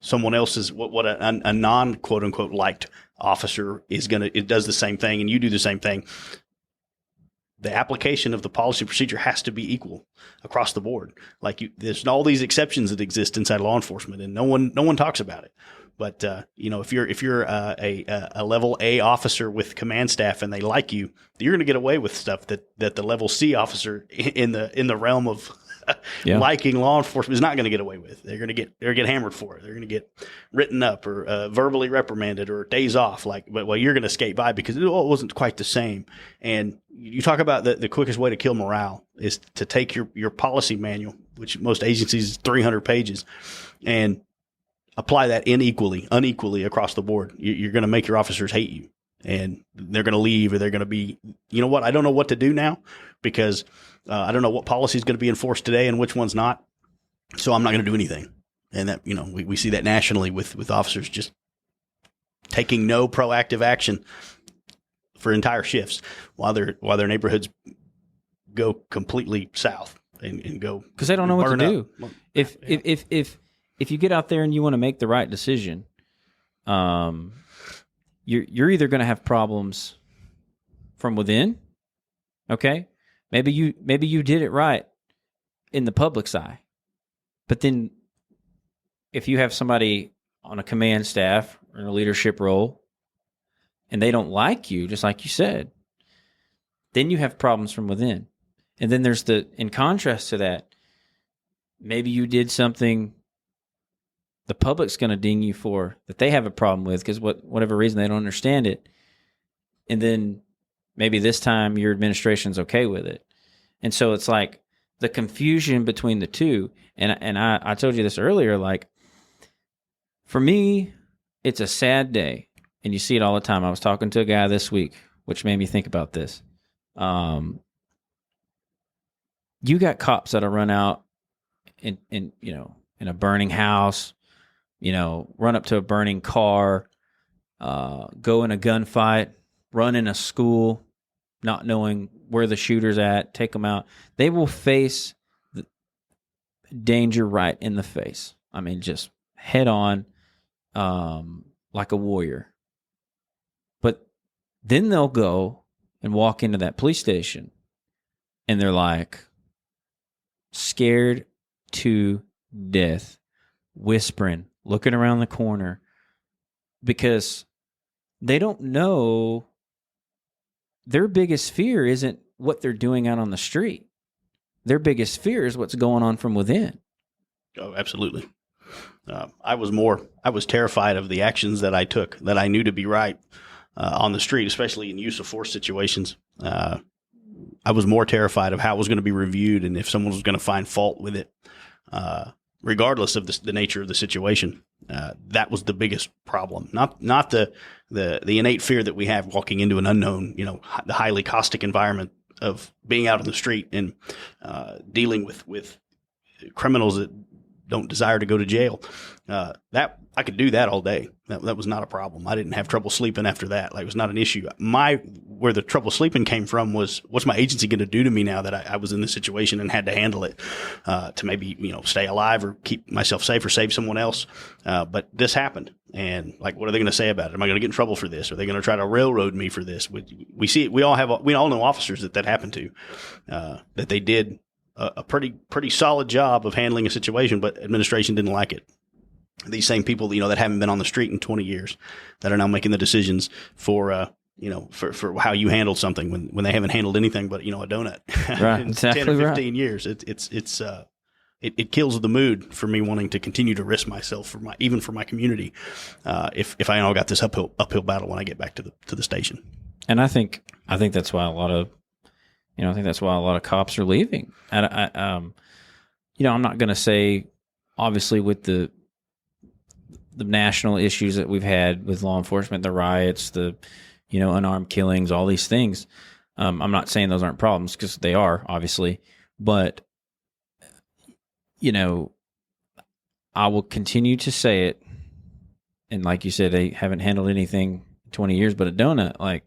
someone else's, what a non quote unquote liked officer is it does the same thing and you do the same thing. The application of the policy procedure has to be equal across the board. Like there's all these exceptions that exist inside law enforcement, and no one talks about it. But if you're a level A officer with command staff and they like you, you're going to get away with stuff that the level C officer in the realm of liking law enforcement is not going to get away with. They're going to get hammered for it. They're going to get written up or verbally reprimanded or days off. But you're going to skate by because it wasn't quite the same. And you talk about the quickest way to kill morale is to take your policy manual, which most agencies is 300 pages, and apply that unequally across the board. You're going to make your officers hate you, and they're going to leave, or they're going to be, I don't know what to do now because I don't know what policy is going to be enforced today and which one's not. So I'm not going to do anything. And that, we see that nationally with officers just taking no proactive action for entire shifts while their neighborhoods go completely south and go because they don't know what to do. Well, If you get out there and you want to make the right decision, you're either going to have problems from within. Okay, maybe you did it right in the public's eye, but then if you have somebody on a command staff or in a leadership role and they don't like you, just like you said, then you have problems from within. And then there's in contrast to that, maybe you did something the public's going to ding you for that they have a problem with because whatever reason they don't understand it. And then maybe this time your administration's okay with it. And so it's like the confusion between the two. And I told you this earlier, like for me, it's a sad day and you see it all the time. I was talking to a guy this week, which made me think about this. You got cops that'll run out in a burning house, run up to a burning car, go in a gunfight, run in a school, not knowing where the shooter's at, take them out. They will face the danger right in the face. I mean, just head on, like a warrior. But then they'll go and walk into that police station and they're like scared to death, whispering, looking around the corner because they don't know. Their biggest fear isn't what they're doing out on the street. Their biggest fear is what's going on from within. Oh, absolutely. I was terrified of the actions that I took that I knew to be right on the street, especially in use of force situations. I I was more terrified of how it was going to be reviewed and if someone was going to find fault with it, regardless of the nature of the situation. That was the biggest problem, not the innate fear that we have walking into an unknown, the highly caustic environment of being out on the street and dealing with criminals that don't desire to go to jail. That I could do that all day. That was not a problem. I didn't have trouble sleeping after that. Like, it was not an issue. Where the trouble sleeping came from was, what's my agency going to do to me now that I was in this situation and had to handle it, to maybe, stay alive or keep myself safe or save someone else. But this happened. And like, what are they going to say about it? Am I going to get in trouble for this? Are they going to try to railroad me for this? We see it. We all know officers that happened to, that they did a pretty solid job of handling a situation, but administration didn't like it. These same people, that haven't been on the street in 20 years, that are now making the decisions for how you handled something when they haven't handled anything but, a donut Right, in exactly 10 or 15 years. It kills the mood for me wanting to continue to risk myself even for my community. If I got this uphill battle when I get back to the station. And I think that's why a lot of cops are leaving. And I'm not going to say, obviously, with the national issues that we've had with law enforcement, the riots, the unarmed killings, all these things. I'm not saying those aren't problems, because they are, obviously, but I will continue to say it. And like you said, they haven't handled anything in 20 years but a donut. Like,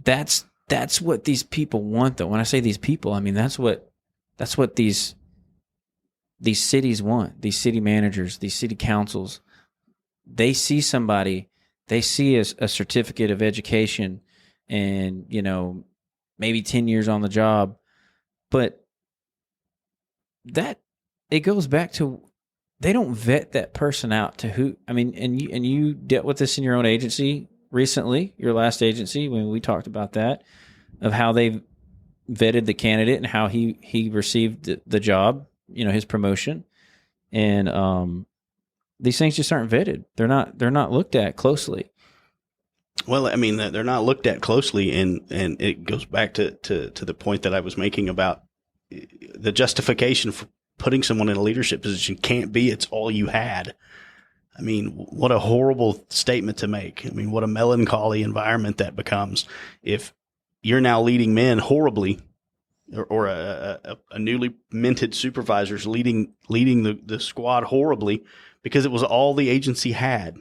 that's what these people want, though. When I say these people, I mean that's what these cities want. These city managers, these city councils, they see somebody, they see a certificate of education and maybe 10 years on the job, but that it goes back to, they don't vet that person out to who. I mean, and you dealt with this in your own agency recently, your last agency, when we talked about that, of how they vetted the candidate and how he received the job, his promotion. And these things just aren't vetted. They're not looked at closely. Well, I mean, they're not looked at closely, and it goes back to the point that I was making about the justification for putting someone in a leadership position can't be it's all you had. I mean, what a horrible statement to make. I mean, what a melancholy environment that becomes if you're now leading men horribly, or a newly minted supervisor's leading the squad horribly because it was all the agency had.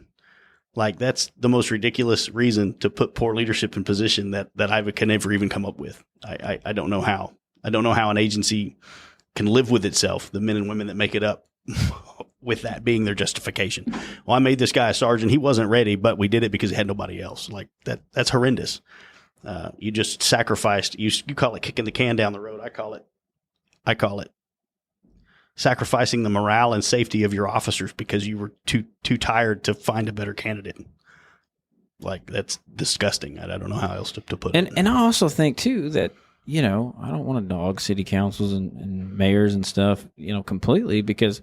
Like, that's the most ridiculous reason to put poor leadership in position that I can never even come up with. I don't know how. I don't know how an agency can live with itself, the men and women that make it up, with that being their justification. Well, I made this guy a sergeant. He wasn't ready, but we did it because he had nobody else. Like, that's horrendous. You just sacrificed. You call it kicking the can down the road. I call it sacrificing the morale and safety of your officers because you were too tired to find a better candidate. Like, that's disgusting. I don't know how else to put it. And I also think too that I don't want to dog city councils and mayors and stuff, completely, because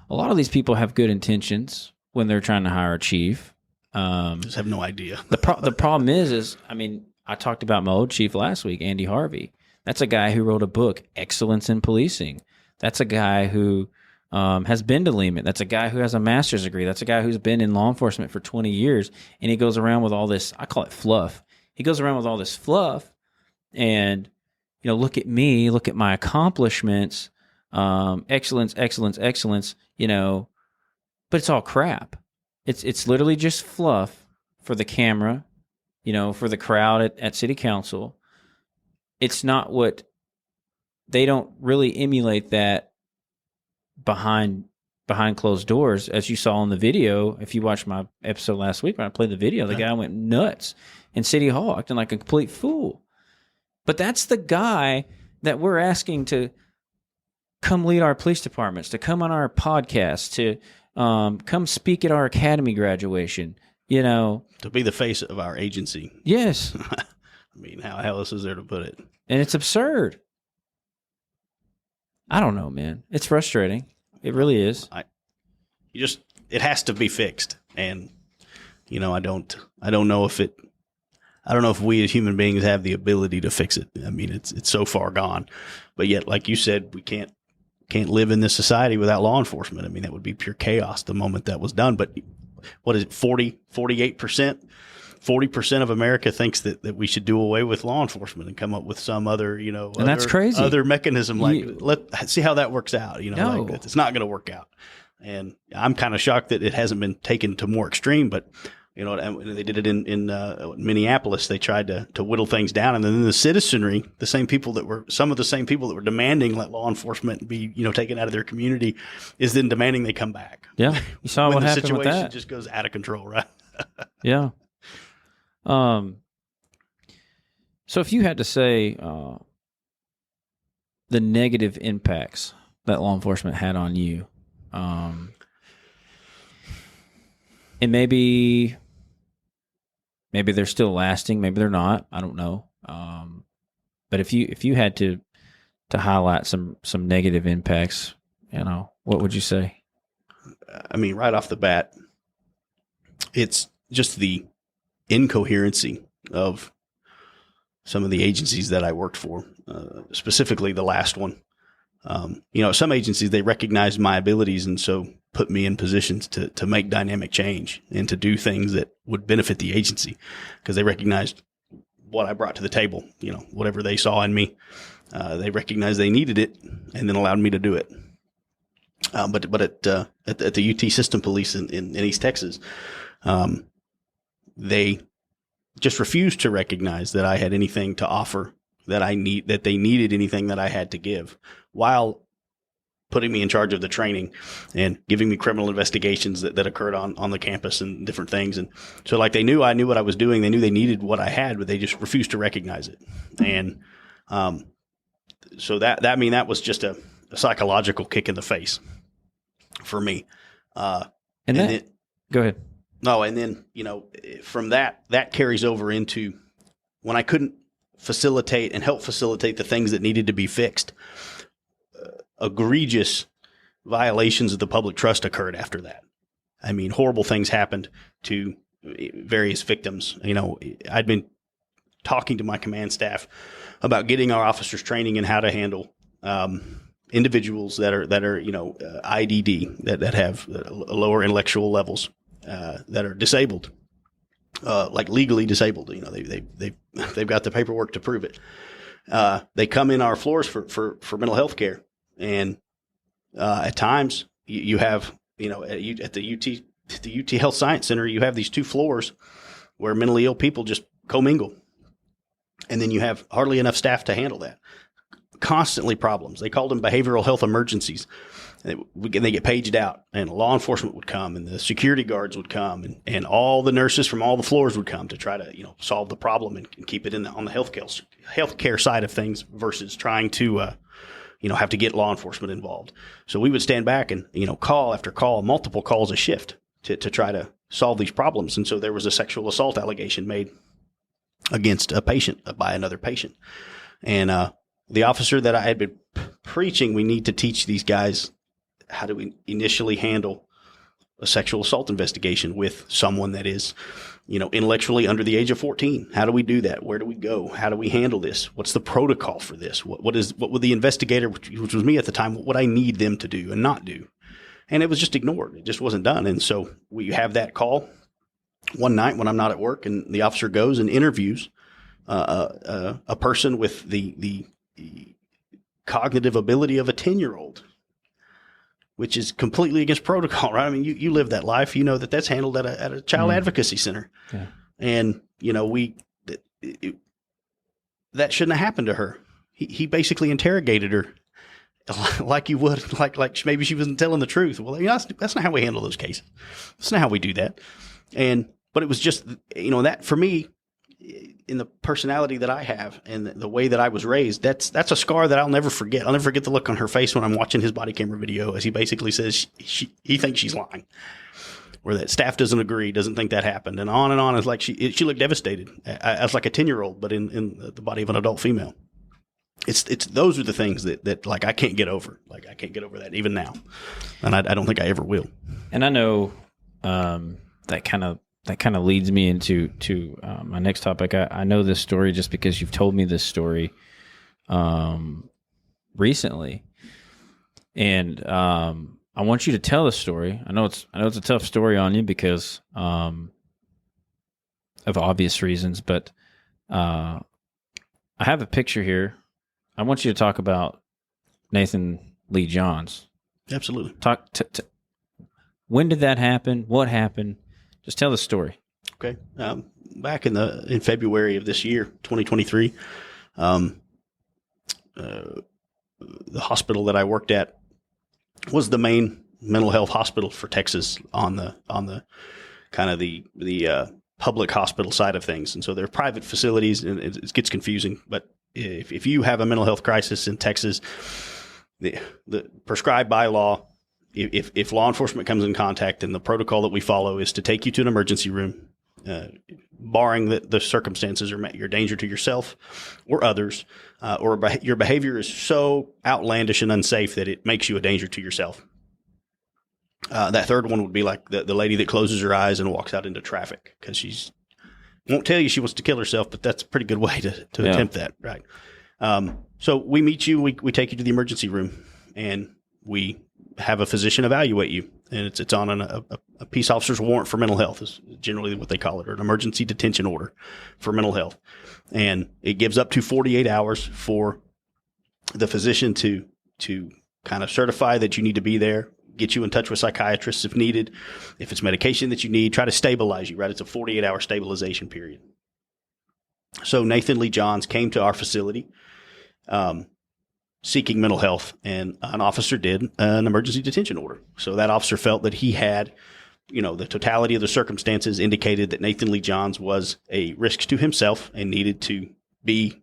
a lot of these people have good intentions when they're trying to hire a chief. Just have no idea. The problem is I mean, I talked about my old chief last week, Andy Harvey. That's a guy who wrote a book, Excellence in Policing. That's a guy who has been to Lehman. That's a guy who has a master's degree. That's a guy who's been in law enforcement for 20 years. And he goes around with all this, I call it fluff. He goes around with all this fluff and, look at me, look at my accomplishments, excellence, but it's all crap. It's literally just fluff for the camera, for the crowd at city council. It's not what they don't really emulate that behind closed doors, as you saw in the video. If you watched my episode last week when I played the video, the guy went nuts in City Hall, acting like a complete fool. But that's the guy that we're asking to come lead our police departments, to come on our podcast, to come speak at our academy graduation, to be the face of our agency. Yes. I mean, how else is there to put it? And it's absurd. I don't know, man. It's frustrating. It really is. It has to be fixed. And, I don't know if I don't know if we as human beings have the ability to fix it. I mean, it's so far gone, but yet, like you said, we can't live in this society without law enforcement. I mean, that would be pure chaos the moment that was done. But what is it, 48%? 40% of America thinks that we should do away with law enforcement and come up with some other, and that's crazy. Other mechanism. Like, let's see how that works out. Like, it's not going to work out. And I'm kind of shocked that it hasn't been taken to more extreme, but they did it in Minneapolis. They tried to whittle things down, and then the citizenry, some of the same people that were demanding let law enforcement be, taken out of their community, is then demanding they come back. Yeah, you saw what happened with that. The situation just goes out of control, right? Yeah. So if you had to say the negative impacts that law enforcement had on you, and maybe they're still lasting, maybe they're not, I don't know. But if you had to highlight some negative impacts, what would you say? I mean, right off the bat, it's just the incoherency of some of the agencies that I worked for, specifically the last one. Some agencies, they recognized my abilities and so put me in positions to make dynamic change and to do things that would benefit the agency because they recognized what I brought to the table, whatever they saw in me. They recognized they needed it and then allowed me to do it. But at the UT System Police in East Texas, they just refused to recognize that I had anything to offer, that they needed anything that I had to give, while putting me in charge of the training and giving me criminal investigations that occurred on the campus and different things. And so like I knew what I was doing. They knew they needed what I had, but they just refused to recognize it. And so that was just a psychological kick in the face for me. Go ahead. No, and then, from that carries over into when I couldn't facilitate and help facilitate the things that needed to be fixed. Egregious violations of the public trust occurred after that. I mean, horrible things happened to various victims. I'd been talking to my command staff about getting our officers training in how to handle individuals that are IDD, that have lower intellectual levels, that are disabled, like legally disabled. They've got the paperwork to prove it. They come in our floors for mental health care, and at times you have at the UT Health Science Center, you have these 2 floors where mentally ill people just commingle, and then you have hardly enough staff to handle that. Constantly problems. They called them behavioral health emergencies. They get paged out, and law enforcement would come, and the security guards would come, and all the nurses from all the floors would come to try to solve the problem and keep it on the healthcare side of things versus trying to have to get law enforcement involved. So we would stand back and call after call, multiple calls a shift to try to solve these problems. And so there was a sexual assault allegation made against a patient by another patient, and the officer that I had been preaching, we need to teach these guys how to initially handle a sexual assault investigation with someone that is, intellectually under the age of 14. How do we do that? Where do we go? How do we handle this? What's the protocol for this? What would the investigator, which was me at the time, what would I need them to do and not do? And it was just ignored. It just wasn't done. And so we have that call one night when I'm not at work, and the officer goes and interviews a person with the cognitive ability of a 10-year-old, which is completely against protocol, right? I mean, you live that life, that's handled at a child advocacy center. Yeah. And, that shouldn't have happened to her. He basically interrogated her like you would, like maybe she wasn't telling the truth. Well, that's not how we handle those cases. That's not how we do that. But it was just, that for me, in the personality that I have and the way that I was raised, that's a scar that I'll never forget. I'll never forget the look on her face when I'm watching his body camera video as he basically says he thinks she's lying, or that staff doesn't agree, doesn't think that happened, and on. It's like she looked devastated as like a 10-year-old, but in the body of an adult female. It's those are the things that like I can't get over. Like I can't get over that even now, and I don't think I ever will. And I know that kind of that kind of leads me into my next topic. I know this story just because you've told me this story recently, and I want you to tell the story. I know it's a tough story on you because of obvious reasons, but I have a picture here. I want you to talk about Nathan Lee Johns. Absolutely. When did that happen? What happened? Just tell the story. Okay. Back in February of this year, 2023, the hospital that I worked at was the main mental health hospital for Texas on the kind of the public hospital side of things. And so they're private facilities, and it gets confusing. But if you have a mental health crisis in Texas, the prescribed by law, if law enforcement comes in contact, then the protocol that we follow is to take you to an emergency room, barring the circumstances or your danger to yourself or others, or your behavior is so outlandish and unsafe that it makes you a danger to yourself. That third one would be like the lady that closes her eyes and walks out into traffic because she's won't tell you she wants to kill herself, but that's a pretty good way to attempt that, right? So we meet you, we take you to the emergency room, and we have a physician evaluate you, and it's on a peace officer's warrant for mental health is generally what they call it, or an emergency detention order for mental health, and it gives up to 48 hours for the physician to kind of certify that you need to be there, get you in touch with psychiatrists if needed, if it's medication that you need, try to stabilize you, right? It's a 48-hour stabilization period. So Nathan Lee Johns came to our facility seeking mental health, and an officer did an emergency detention order. So that officer felt that he had, the totality of the circumstances indicated that Nathan Lee Johns was a risk to himself and needed to be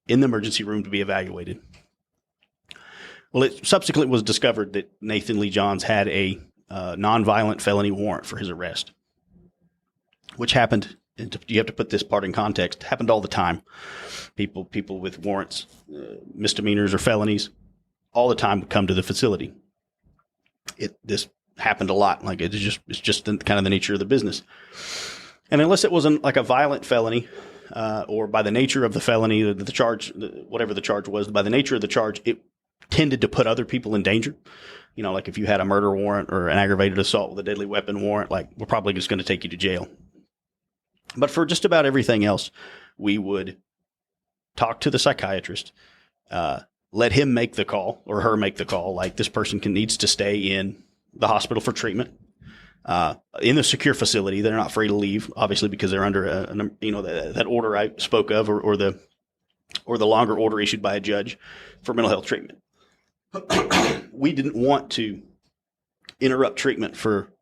in the emergency room to be evaluated. Well, it subsequently was discovered that Nathan Lee Johns had a nonviolent felony warrant for his arrest, which happened. And you have to put this part in context. Happened all the time. People with warrants, misdemeanors or felonies, all the time would come to the facility. This happened a lot. Like it's just kind of the nature of the business. And unless it wasn't like a violent felony, or by the nature of the felony, the charge, whatever the charge was, by the nature of the charge, it tended to put other people in danger. Like if you had a murder warrant or an aggravated assault with a deadly weapon warrant, like we're probably just going to take you to jail. But for just about everything else, we would talk to the psychiatrist, let him make the call or her make the call. Like this person needs to stay in the hospital for treatment, in the secure facility. They're not free to leave, obviously, because they're under that order I spoke of, or the longer order issued by a judge for mental health treatment. We didn't want to interrupt treatment for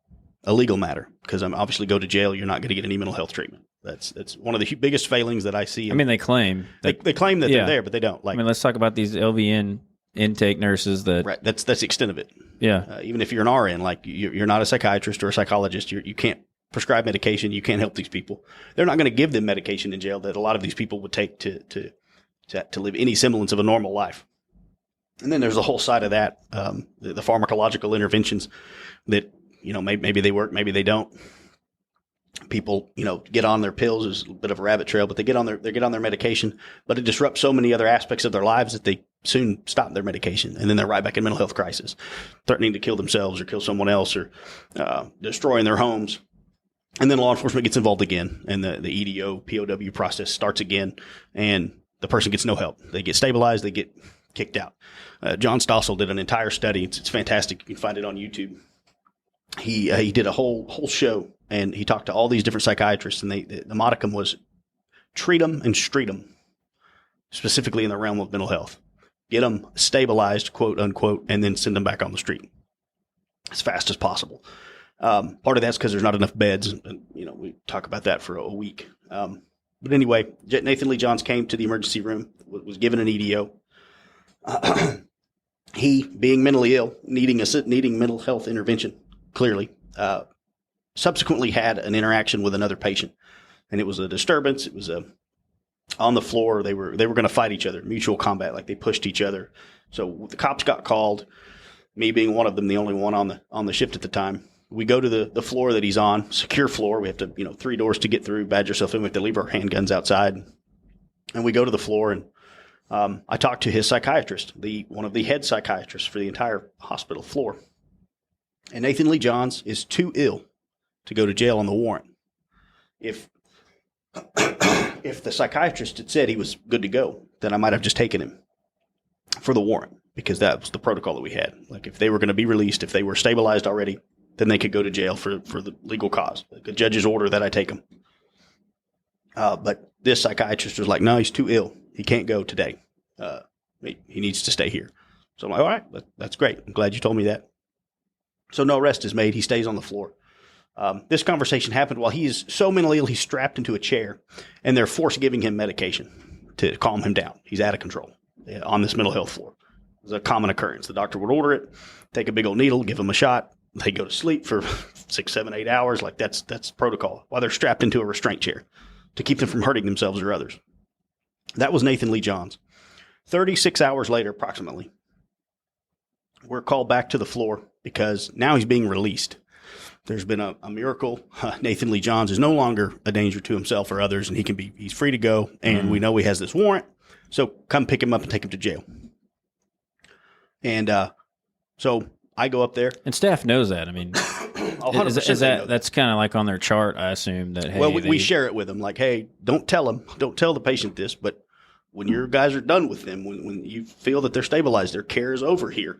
a legal matter because I'm obviously go to jail. You're not going to get any mental health treatment. That's one of the biggest failings that I see. I mean, they claim they claim that they're there, but they don't. Like, let's talk about these LVN intake nurses. Right. That's the extent of it. Yeah. Even if you're an RN, like you're not a psychiatrist or a psychologist, you can't prescribe medication. You can't help these people. They're not going to give them medication in jail that a lot of these people would take to live any semblance of a normal life. And then there's a whole side of that, the pharmacological interventions that, maybe they work, maybe they don't. People, get on their pills. There's a bit of a rabbit trail, but they get on their medication, but it disrupts so many other aspects of their lives that they soon stop their medication. And then they're right back in mental health crisis, threatening to kill themselves or kill someone else, or destroying their homes. And then law enforcement gets involved again, and the EDO, POW process starts again, and the person gets no help. They get stabilized. They get kicked out. John Stossel did an entire study. It's fantastic. You can find it on YouTube. He did a whole show, and he talked to all these different psychiatrists, and the modicum was treat them and street them, specifically in the realm of mental health. Get them stabilized, quote unquote, and then send them back on the street as fast as possible. Part of that's because there's not enough beds, and we talk about that for a week. But anyway, Nathan Lee Johns came to the emergency room, was given an EDO. He, being mentally ill, needing mental health intervention, clearly, subsequently had an interaction with another patient, and it was a disturbance. It was on the floor. They were going to fight each other, mutual combat, like they pushed each other. So the cops got called. Me being one of them, the only one on the shift at the time, We go to the floor that he's on, secure floor. We have to, 3 doors to get through, badge yourself in. We have to leave our handguns outside. And we go to the floor, and I talked to his psychiatrist, one of the head psychiatrists for the entire hospital floor. And Nathan Lee Johns is too ill to go to jail on the warrant. If the psychiatrist had said he was good to go, then I might have just taken him for the warrant, because that was the protocol that we had. Like, if they were going to be released, if they were stabilized already, then they could go to jail for the legal cause. The judge's order that I take them. But this psychiatrist was like, no, he's too ill. He can't go today. He needs to stay here. So I'm like, all right, that's great. I'm glad you told me that. So no arrest is made. He stays on the floor. This conversation happened while he is so mentally ill, he's strapped into a chair, and they're force giving him medication to calm him down. He's out of control on this mental health floor. It's a common occurrence. The doctor would order it, take a big old needle, give him a shot. They go to sleep for 6, 7, 8 hours. Like, that's protocol, while they're strapped into a restraint chair to keep them from hurting themselves or others. That was Nathan Lee Johns. 36 hours later, approximately, we're called back to the floor because now he's being released. There's been a miracle. Nathan Lee Johns is no longer a danger to himself or others, and he's free to go. And we know he has this warrant. So come pick him up and take him to jail. And so I go up there, and staff knows that. I mean, is that's kind of like on their chart? I assume that. Hey, we share it with them. Like, hey, don't tell the patient this, but when your guys are done with them, when you feel that they're stabilized, their care is over here.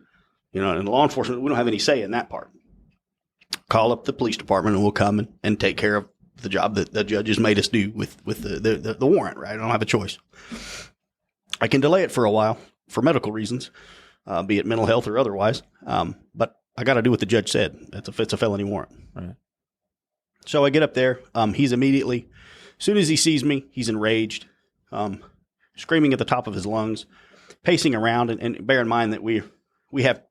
In law enforcement, we don't have any say in that part. Call up the police department, and we'll come and take care of the job that the judge has made us do with the warrant. Right? I don't have a choice. I can delay it for a while for medical reasons. Be it mental health or otherwise. But I got to do what the judge said. It's a felony warrant. Right. So I get up there. He's immediately, as soon as he sees me, he's enraged, screaming at the top of his lungs, pacing around. And bear in mind that we have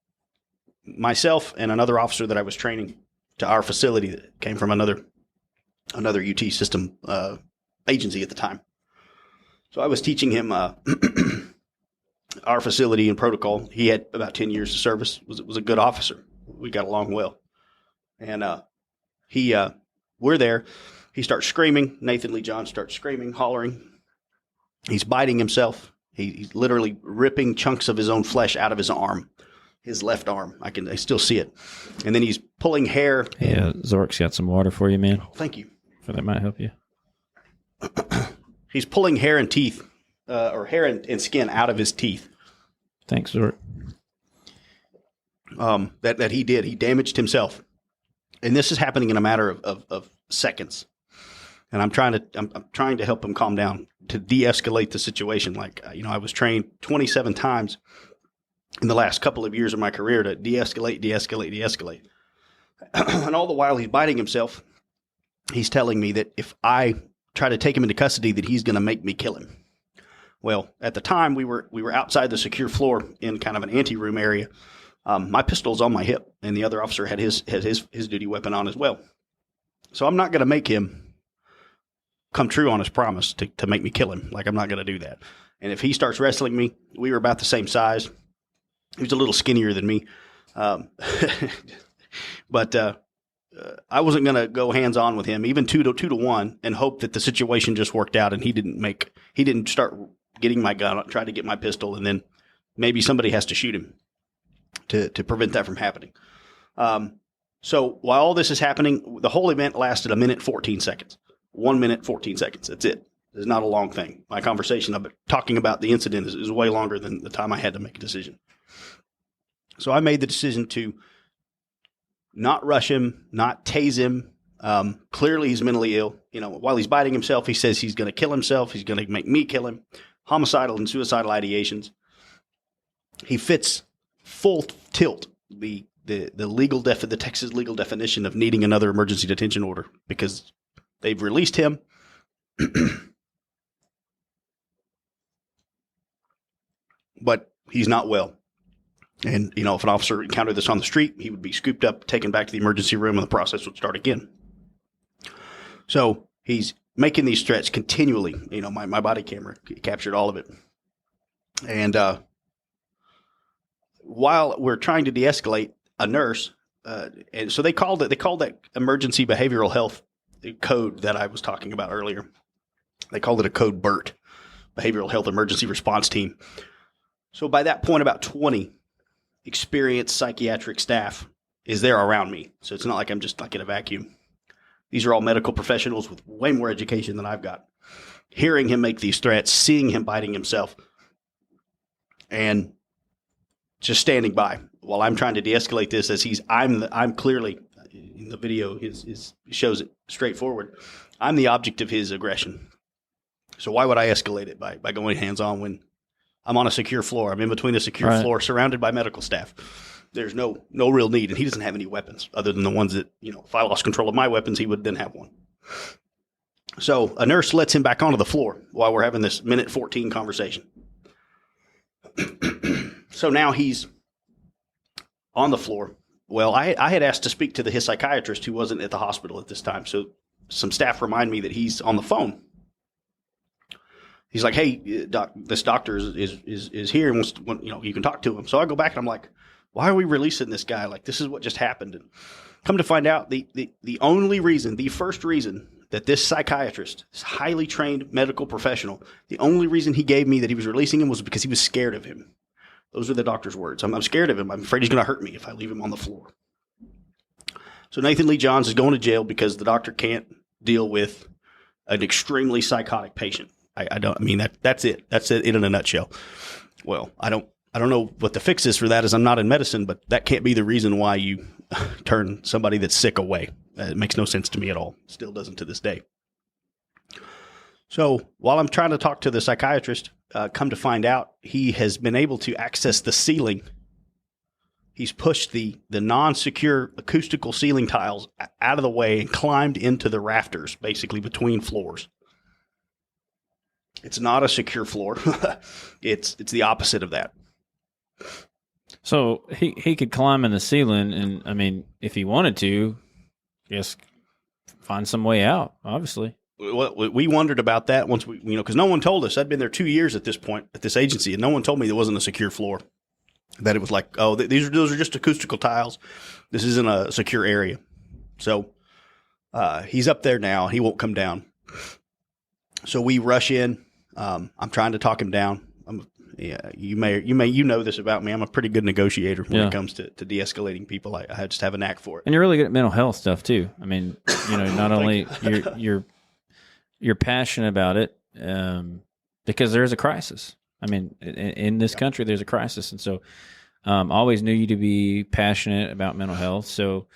myself and another officer that I was training to our facility that came from another UT system agency at the time. So I was teaching him our facility and protocol. He had about 10 years of service, was a good officer. We got along well. And we're there. He starts screaming. Nathan Lee Johns starts screaming, hollering. He's biting himself. He's literally ripping chunks of his own flesh out of his arm, his left arm. I still see it. And then he's pulling hair. Yeah, Zork's got some water for you, man. Thank you. That might help you. He's pulling hair and teeth. Or hair and skin out of his teeth. Thanks, Zork. That he did. He damaged himself. And this is happening in a matter of seconds. And I'm trying to help him calm down, to de-escalate the situation. Like, I was trained 27 times in the last couple of years of my career to de-escalate. And all the while he's biting himself, he's telling me that if I try to take him into custody, that he's going to make me kill him. Well, at the time we were outside the secure floor in kind of an anteroom area. My pistol's on my hip, and the other officer had his duty weapon on as well. So I'm not going to make him come true on his promise to make me kill him. Like, I'm not going to do that. And if he starts wrestling me, we were about the same size. He was a little skinnier than me. But I wasn't going to go hands on with him, even 2 to 1, and hope that the situation just worked out and he didn't start getting my gun, try to get my pistol, and then maybe somebody has to shoot him to prevent that from happening. So while all this is happening, the whole event lasted 1 minute, 14 seconds. 1 minute, 14 seconds. That's it. It's not a long thing. My conversation talking about the incident is way longer than the time I had to make a decision. So I made the decision to not rush him, not tase him. Clearly he's mentally ill. While he's biting himself, he says he's going to kill himself. He's going to make me kill him. Homicidal and suicidal ideations. He fits full tilt the Texas legal definition of needing another emergency detention order, because they've released him. But he's not well. And, if an officer encountered this on the street, he would be scooped up, taken back to the emergency room, and the process would start again. So he's making these threats continually. My body camera captured all of it. And while we're trying to de-escalate, a nurse and so they called that emergency behavioral health code that I was talking about earlier. They called it a code BERT, Behavioral Health Emergency Response Team. So by that point, about 20 experienced psychiatric staff is there around me. So it's not like I'm just like in a vacuum. These are all medical professionals with way more education than I've got. Hearing him make these threats, seeing him biting himself, and just standing by while I'm trying to de-escalate this as I'm clearly, in the video shows it straightforward. I'm the object of his aggression. So why would I escalate it by going hands-on when I'm on a secure floor? I'm in between a secure floor surrounded by medical staff. There's no real need, and he doesn't have any weapons other than the ones that, if I lost control of my weapons, he would then have one. So a nurse lets him back onto the floor while we're having this minute 14 conversation. So now he's on the floor. Well, I had asked to speak to his psychiatrist who wasn't at the hospital at this time. So some staff remind me that he's on the phone. He's like, "Hey, doc, this doctor is here and wants to, you can talk to him." So I go back and I'm like, "Why are we releasing this guy? Like, this is what just happened." And come to find out, the first reason that this psychiatrist, this highly trained medical professional, the only reason he gave me that he was releasing him was because he was scared of him. Those are the doctor's words. I'm scared of him. I'm afraid he's going to hurt me if I leave him on the floor. So Nathan Lee Johns is going to jail because the doctor can't deal with an extremely psychotic patient. That's it. That's it in a nutshell. Well, I don't know what the fix is for that, as I'm not in medicine, but that can't be the reason why you turn somebody that's sick away. It makes no sense to me at all. Still doesn't to this day. So while I'm trying to talk to the psychiatrist, come to find out he has been able to access the ceiling. He's pushed the non-secure acoustical ceiling tiles out of the way and climbed into the rafters, basically between floors. It's not a secure floor. It's the opposite of that. So he could climb in the ceiling, and if he wanted to, just find some way out. Obviously, we wondered about that once because no one told us. I'd been there 2 years at this point at this agency, and no one told me there wasn't a secure floor. That it was like, oh, those are just acoustical tiles. This isn't a secure area. So he's up there now. He won't come down. So we rush in. I'm trying to talk him down. You know this about me. I'm a pretty good negotiator when it comes to de-escalating people. I just have a knack for it. And you're really good at mental health stuff too. Not only you're passionate about it, because there is a crisis. In this country, there's a crisis, and so always knew you to be passionate about mental health. So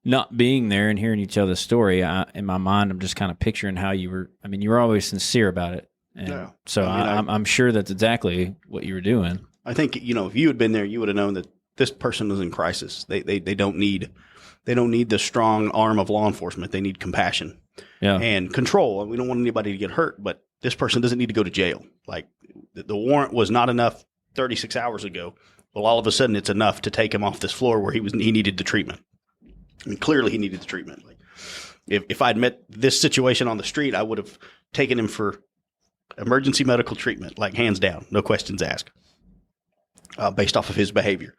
not being there and hearing each other's story, in my mind, I'm just kind of picturing how you were. You were always sincere about it. And so I'm sure that's exactly what you were doing. I think, if you had been there, you would have known that this person is in crisis. They don't need the strong arm of law enforcement. They need compassion and control. We don't want anybody to get hurt, but this person doesn't need to go to jail. Like the warrant was not enough 36 hours ago. Well, all of a sudden it's enough to take him off this floor where he needed the treatment. Clearly he needed the treatment. Like if I'd met this situation on the street, I would have taken him for emergency medical treatment, like hands down, no questions asked, based off of his behavior,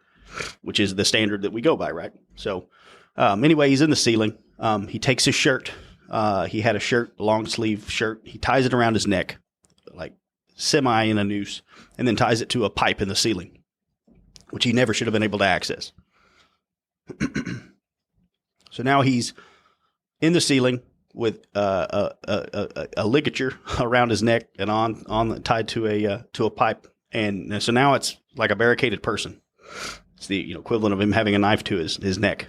which is the standard that we go by, right? So anyway, he's in the ceiling. He takes his shirt. He had a shirt, long sleeve shirt. He ties it around his neck, like semi in a noose, and then ties it to a pipe in the ceiling, which he never should have been able to access. So now he's in the ceiling with a ligature around his neck and tied to a pipe, and so now it's like a barricaded person. It's the equivalent of him having a knife to his neck.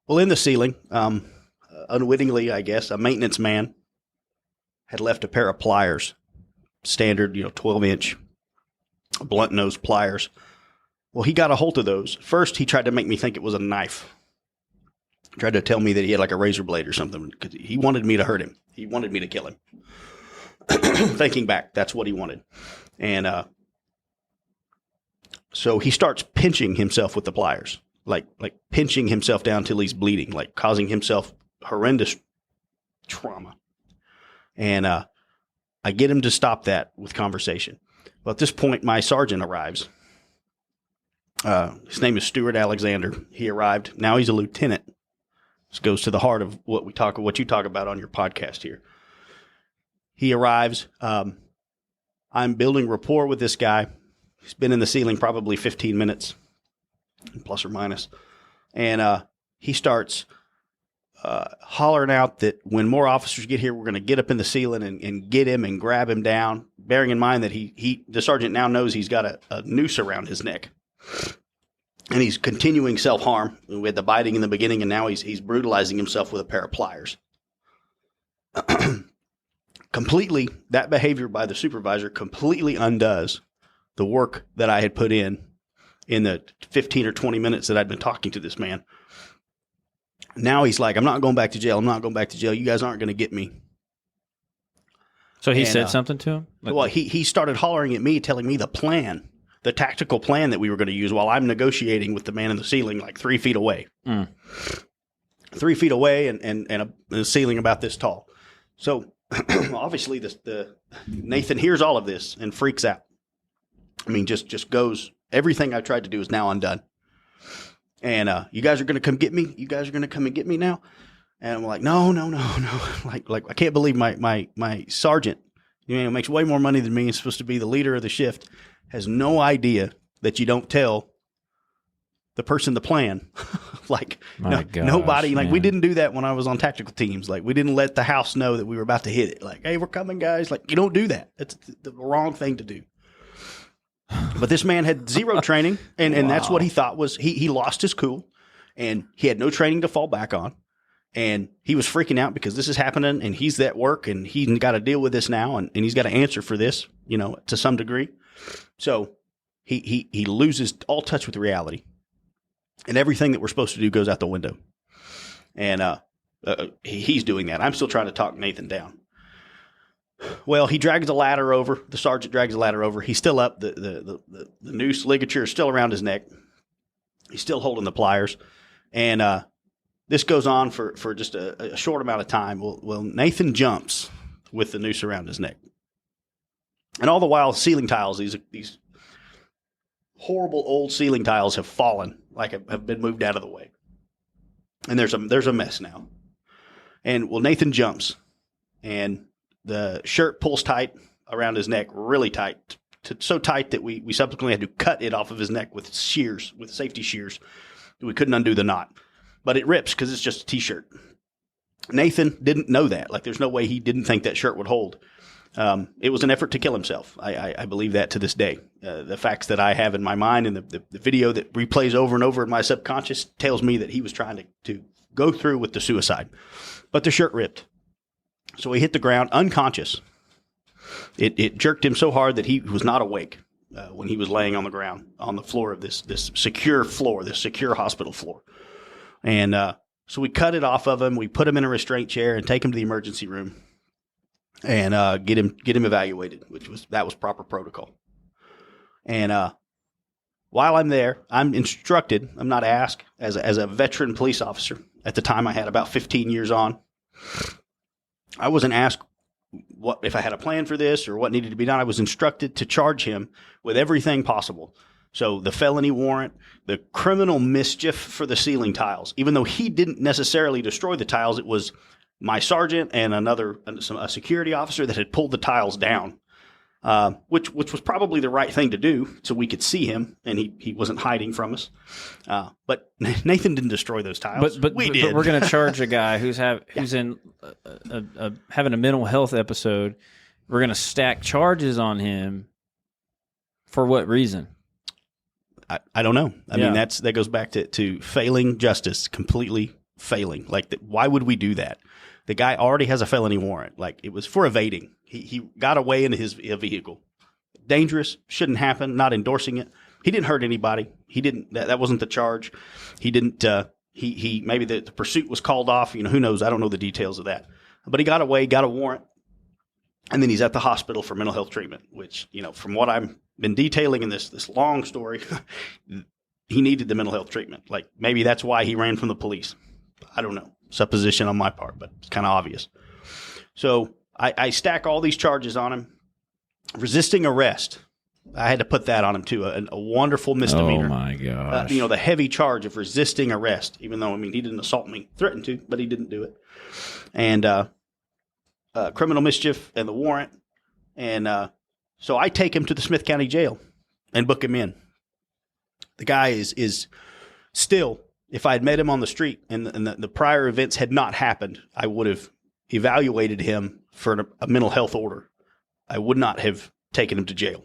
Well, in the ceiling, unwittingly, I guess, a maintenance man had left a pair of pliers, standard 12-inch blunt nose pliers. Well, he got a hold of those. First, he tried to make me think it was a knife. Tried to tell me that he had like a razor blade or something because he wanted me to hurt him. He wanted me to kill him. Thinking back, that's what he wanted. And so he starts pinching himself with the pliers, like pinching himself down till he's bleeding, like causing himself horrendous trauma. And I get him to stop that with conversation. Well, at this point, my sergeant arrives. His name is Stuart Alexander. He arrived. Now he's a lieutenant. This goes to the heart of what you talk about on your podcast here. He arrives. I'm building rapport with this guy. He's been in the ceiling probably 15 minutes, plus or minus. And he starts hollering out that when more officers get here, we're going to get up in the ceiling and get him and grab him down, bearing in mind that the sergeant now knows he's got a noose around his neck. And he's continuing self-harm. We had the biting in the beginning, and now he's brutalizing himself with a pair of pliers. Completely, that behavior by the supervisor completely undoes the work that I had put in the 15 or 20 minutes that I'd been talking to this man. Now he's like, I'm not going back to jail. I'm not going back to jail. You guys aren't going to get me. So he said something to him? Well, he started hollering at me, telling me the plan, the tactical plan that we were going to use while I'm negotiating with the man in the ceiling like 3 feet away. 3 feet away and a ceiling about this tall. So obviously the Nathan hears all of this and freaks out. I mean, just goes, everything I tried to do is now undone. And you guys are going to come get me? You guys are going to come and get me now? And I'm like, no. Like I can't believe my sergeant, makes way more money than me, is supposed to be the leader of the shift, has no idea that you don't tell the person the plan. Like nobody, like, man. We didn't do that when I was on tactical teams. Like, we didn't let the house know that we were about to hit it. Like, hey, we're coming, guys. Like, you don't do that. It's the wrong thing to do. But this man had zero training, and that's what he thought was he lost his cool, and he had no training to fall back on. And he was freaking out because this is happening, and he's at work, and he's got to deal with this now, and he's got to answer for this, to some degree. So he loses all touch with reality. And everything that we're supposed to do goes out the window. And he's doing that. I'm still trying to talk Nathan down. Well, he drags the ladder over. The sergeant drags the ladder over. He's still up. The noose ligature is still around his neck. He's still holding the pliers. And this goes on for just a short amount of time. Well, Nathan jumps with the noose around his neck. And all the while, ceiling tiles, these horrible old ceiling tiles have fallen, like have been moved out of the way. And there's a mess now. And Nathan jumps, and the shirt pulls tight around his neck, really tight, so tight that we subsequently had to cut it off of his neck with safety shears. We couldn't undo the knot, but it rips because it's just a t-shirt. Nathan didn't know that. Like, there's no way he didn't think that shirt would hold. It was an effort to kill himself. I believe that to this day. The facts that I have in my mind and the video that replays over and over in my subconscious tells me that he was trying to go through with the suicide. But the shirt ripped. So he hit the ground unconscious. It jerked him so hard that he was not awake when he was laying on the ground on the floor of this secure floor, this secure hospital floor. And so we cut it off of him. We put him in a restraint chair and take him to the emergency room. And get him evaluated, that was proper protocol. And while I'm there, I'm instructed. I'm not asked as a veteran police officer. At the time, I had about 15 years on. I wasn't asked what if I had a plan for this or what needed to be done. I was instructed to charge him with everything possible. So the felony warrant, the criminal mischief for the ceiling tiles. Even though he didn't necessarily destroy the tiles, it was my sergeant and a security officer that had pulled the tiles down, which was probably the right thing to do so we could see him and he wasn't hiding from us. But Nathan didn't destroy those tiles. But we did. But we're going to charge a guy who's in having a mental health episode. We're going to stack charges on him. For what reason? I don't know. I mean, that goes back to failing justice, completely failing. Like, why would we do that? The guy already has a felony warrant. Like, it was for evading. He got away in his vehicle. Dangerous, shouldn't happen, not endorsing it. He didn't hurt anybody. He didn't, that wasn't the charge. He didn't, he maybe the pursuit was called off. Who knows? I don't know the details of that. But he got away, got a warrant. And then he's at the hospital for mental health treatment, which, from what I've been detailing in this long story, he needed the mental health treatment. Like, maybe that's why he ran from the police. I don't know. Supposition on my part, but it's kind of obvious. So I stack all these charges on him. Resisting arrest I had to put that on him too. A wonderful misdemeanor. Oh my gosh. The heavy charge of resisting arrest, even though, he didn't assault me, threatened to, but he didn't do it. And criminal mischief and the warrant. And so I take him to the Smith County Jail and book him in. The guy is still, if I had met him on the street and the prior events had not happened, I would have evaluated him for a mental health order. I would not have taken him to jail.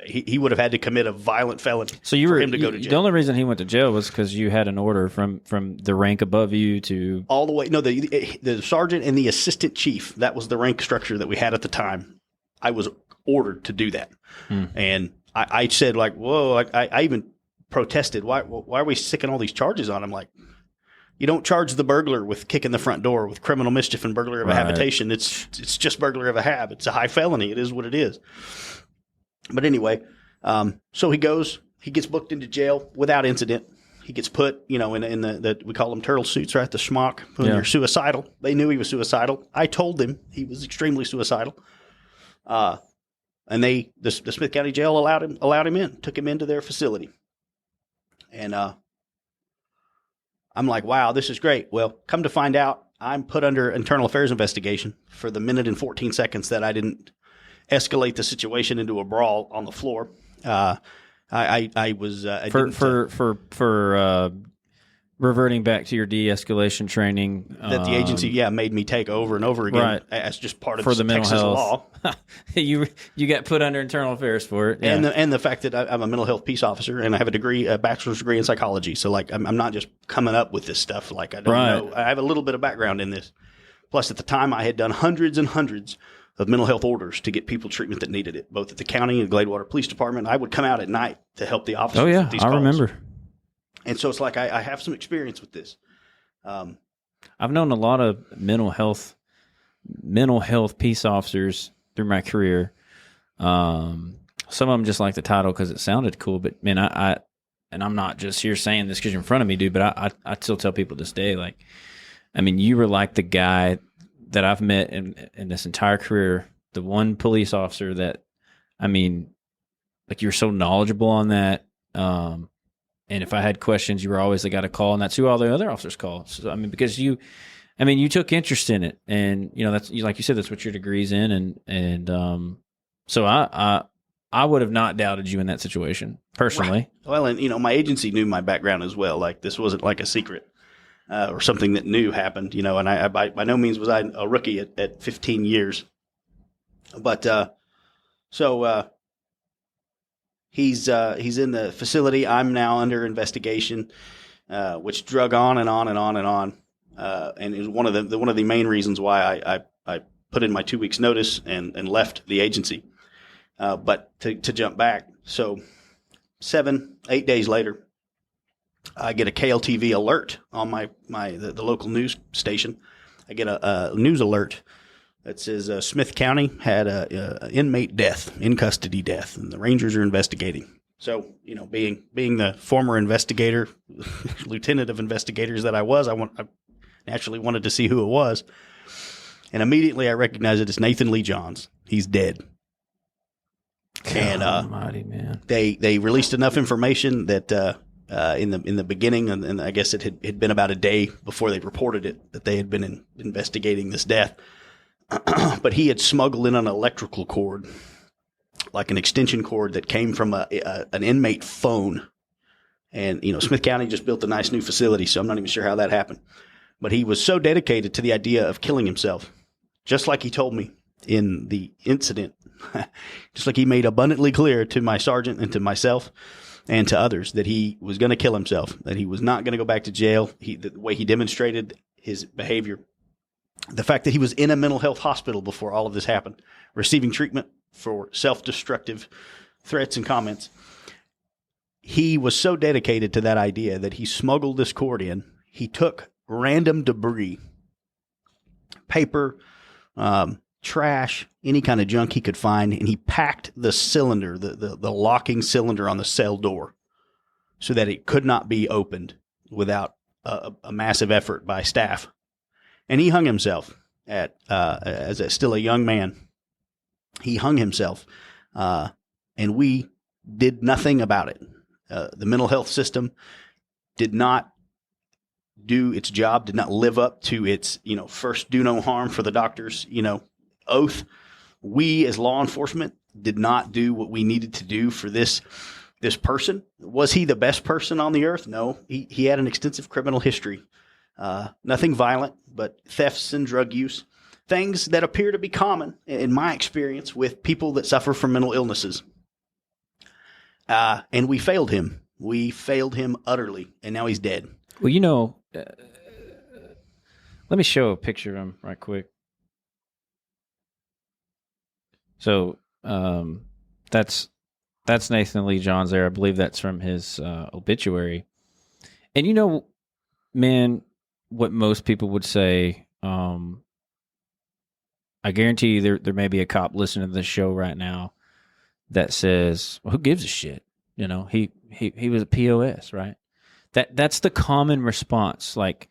He would have had to commit a violent felony for him to go to jail. The only reason he went to jail was because you had an order from the rank above you to all the way. No, the sergeant and the assistant chief. That was the rank structure that we had at the time. I was ordered to do that, and I said like, "Whoa!" I even protested. Why are we sticking all these charges on him? Like, you don't charge the burglar with kicking the front door, with criminal mischief and burglary of a habitation. It's just burglary of a hab. It's a high felony. It is what it is. But anyway, so he gets booked into jail without incident. He gets put, in the we call them turtle suits, right? The schmuck. When you're suicidal. They knew he was suicidal. I told them he was extremely suicidal. And the Smith County Jail allowed him in, took him into their facility. And I'm like, wow, this is great. Well, come to find out, I'm put under internal affairs investigation for the minute and 14 seconds that I didn't escalate the situation into a brawl on the floor. I was for reverting back to your de-escalation training that the agency made me take over and over again as just part of the Texas mental law. you got put under internal affairs for it, and the fact that I'm a mental health peace officer and I have a bachelor's degree in psychology. So like I'm not just coming up with this stuff. Like I don't know. I have a little bit of background in this. Plus, at the time, I had done hundreds and hundreds of mental health orders to get people treatment that needed it, both at the county and Gladewater Police Department. I would come out at night to help the officers with these calls. I remember. And so it's like I have some experience with this. I've known a lot of mental health peace officers through my career. Some of them just like the title because it sounded cool, but man, and I'm not just here saying this because you're in front of me, dude, but I still tell people this day, like, I mean, you were like the guy that I've met in this entire career, the one police officer that, I mean, like you're so knowledgeable on that. And if I had questions, you were always the guy to call, and that's who all the other officers call. So, I mean, because you took interest in it, and that's like you said, that's what your degree's in, and so I would have not doubted you in that situation personally. Right. Well, and my agency knew my background as well. Like this wasn't like a secret. Or something that new happened, and I by no means was I a rookie at 15 years. But so he's in the facility. I'm now under investigation, which drug on and on and on and on, and is one of the main reasons why I put in my 2 weeks notice and left the agency. But to jump back, so 7-8 days later, I get a KLTV alert on the local news station. I get a news alert that says Smith County had a inmate death, in custody death, and the Rangers are investigating. So, being the former investigator, lieutenant of investigators that I was, I naturally wanted to see who it was. And immediately I recognized it as Nathan Lee Johns. He's dead. And almighty, man. They released enough information that in the beginning, and I guess it had been about a day before they reported it that they had been investigating this death. But he had smuggled in an electrical cord, like an extension cord that came from an inmate phone. And Smith County just built a nice new facility, so I'm not even sure how that happened. But he was so dedicated to the idea of killing himself, just like he told me in the incident, just like he made abundantly clear to my sergeant and to myself and to others that he was going to kill himself, that he was not going to go back to jail. The way he demonstrated his behavior, the fact that he was in a mental health hospital before all of this happened, receiving treatment for self-destructive threats and comments. He was so dedicated to that idea that he smuggled this cord in. He took random debris, paper, trash, any kind of junk he could find, and he packed the cylinder, the locking cylinder on the cell door so that it could not be opened without a massive effort by staff. And he hung himself still a young man. He hung himself, and and we did nothing about it. The mental health system did not do its job, did not live up to its, first do no harm for the doctor's, oath. We as law enforcement did not do what we needed to do for this person. Was he the best person on the earth? No. He had an extensive criminal history. Nothing violent, but thefts and drug use. Things that appear to be common, in my experience, with people that suffer from mental illnesses. And we failed him. We failed him utterly, and now he's dead. Well, let me show a picture of him right quick. So that's Nathan Lee Johns there. I believe that's from his obituary. And man, what most people would say, I guarantee you there may be a cop listening to this show right now that says, well, who gives a shit? He was a POS, right? That's the common response. Like,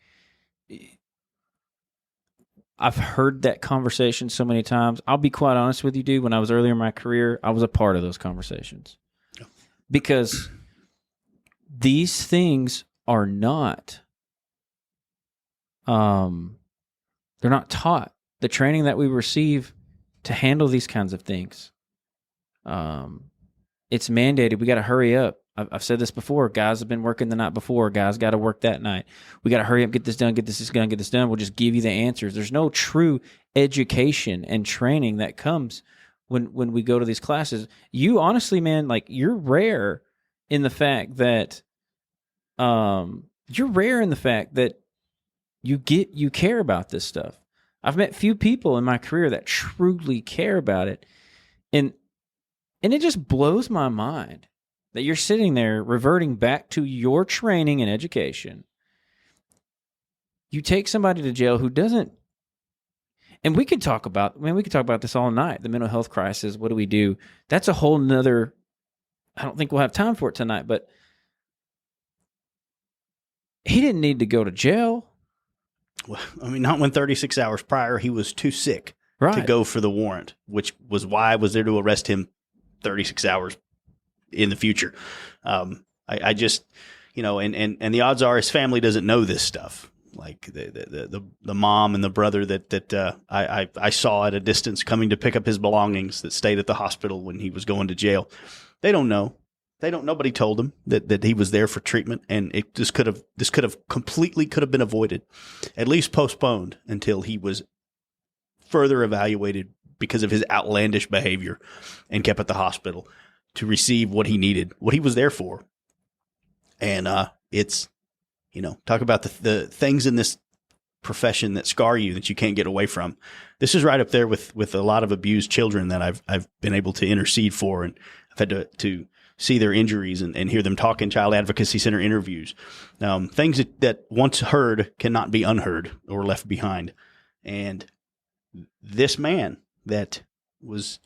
I've heard that conversation so many times. I'll be quite honest with you, dude. When I was earlier in my career, I was a part of those conversations. Yeah. Because these things are not, they're not taught. The training that we receive to handle these kinds of things, it's mandated. We got to hurry up. I've said this before. Guys have been working the night before. Guys got to work that night. We got to hurry up, get this done, get this done. We'll just give you the answers. There's no true education and training that comes when we go to these classes. You honestly, man, like, you're rare in the fact that you care about this stuff. I've met few people in my career that truly care about it. And it just blows my mind that you're sitting there reverting back to your training and education. You take somebody to jail who doesn't, and we could talk about this all night, the mental health crisis. What do we do? That's a whole nother, I don't think we'll have time for it tonight, but he didn't need to go to jail. Well, I mean, not when 36 hours prior he was too sick to go for the warrant, which was why I was there to arrest him 36 hours in the future. I just, and the odds are his family doesn't know this stuff. Like the mom and the brother that I saw at a distance coming to pick up his belongings that stayed at the hospital when he was going to jail. They don't know. Nobody told him that he was there for treatment, and this could have completely been avoided, at least postponed until he was further evaluated because of his outlandish behavior and kept at the hospital to receive what he needed, what he was there for. And it's, talk about the things in this profession that scar you, that you can't get away from. This is right up there with a lot of abused children that I've been able to intercede for, and I've had to see their injuries and hear them talk in child advocacy center interviews. Things that once heard cannot be unheard or left behind. And this man that was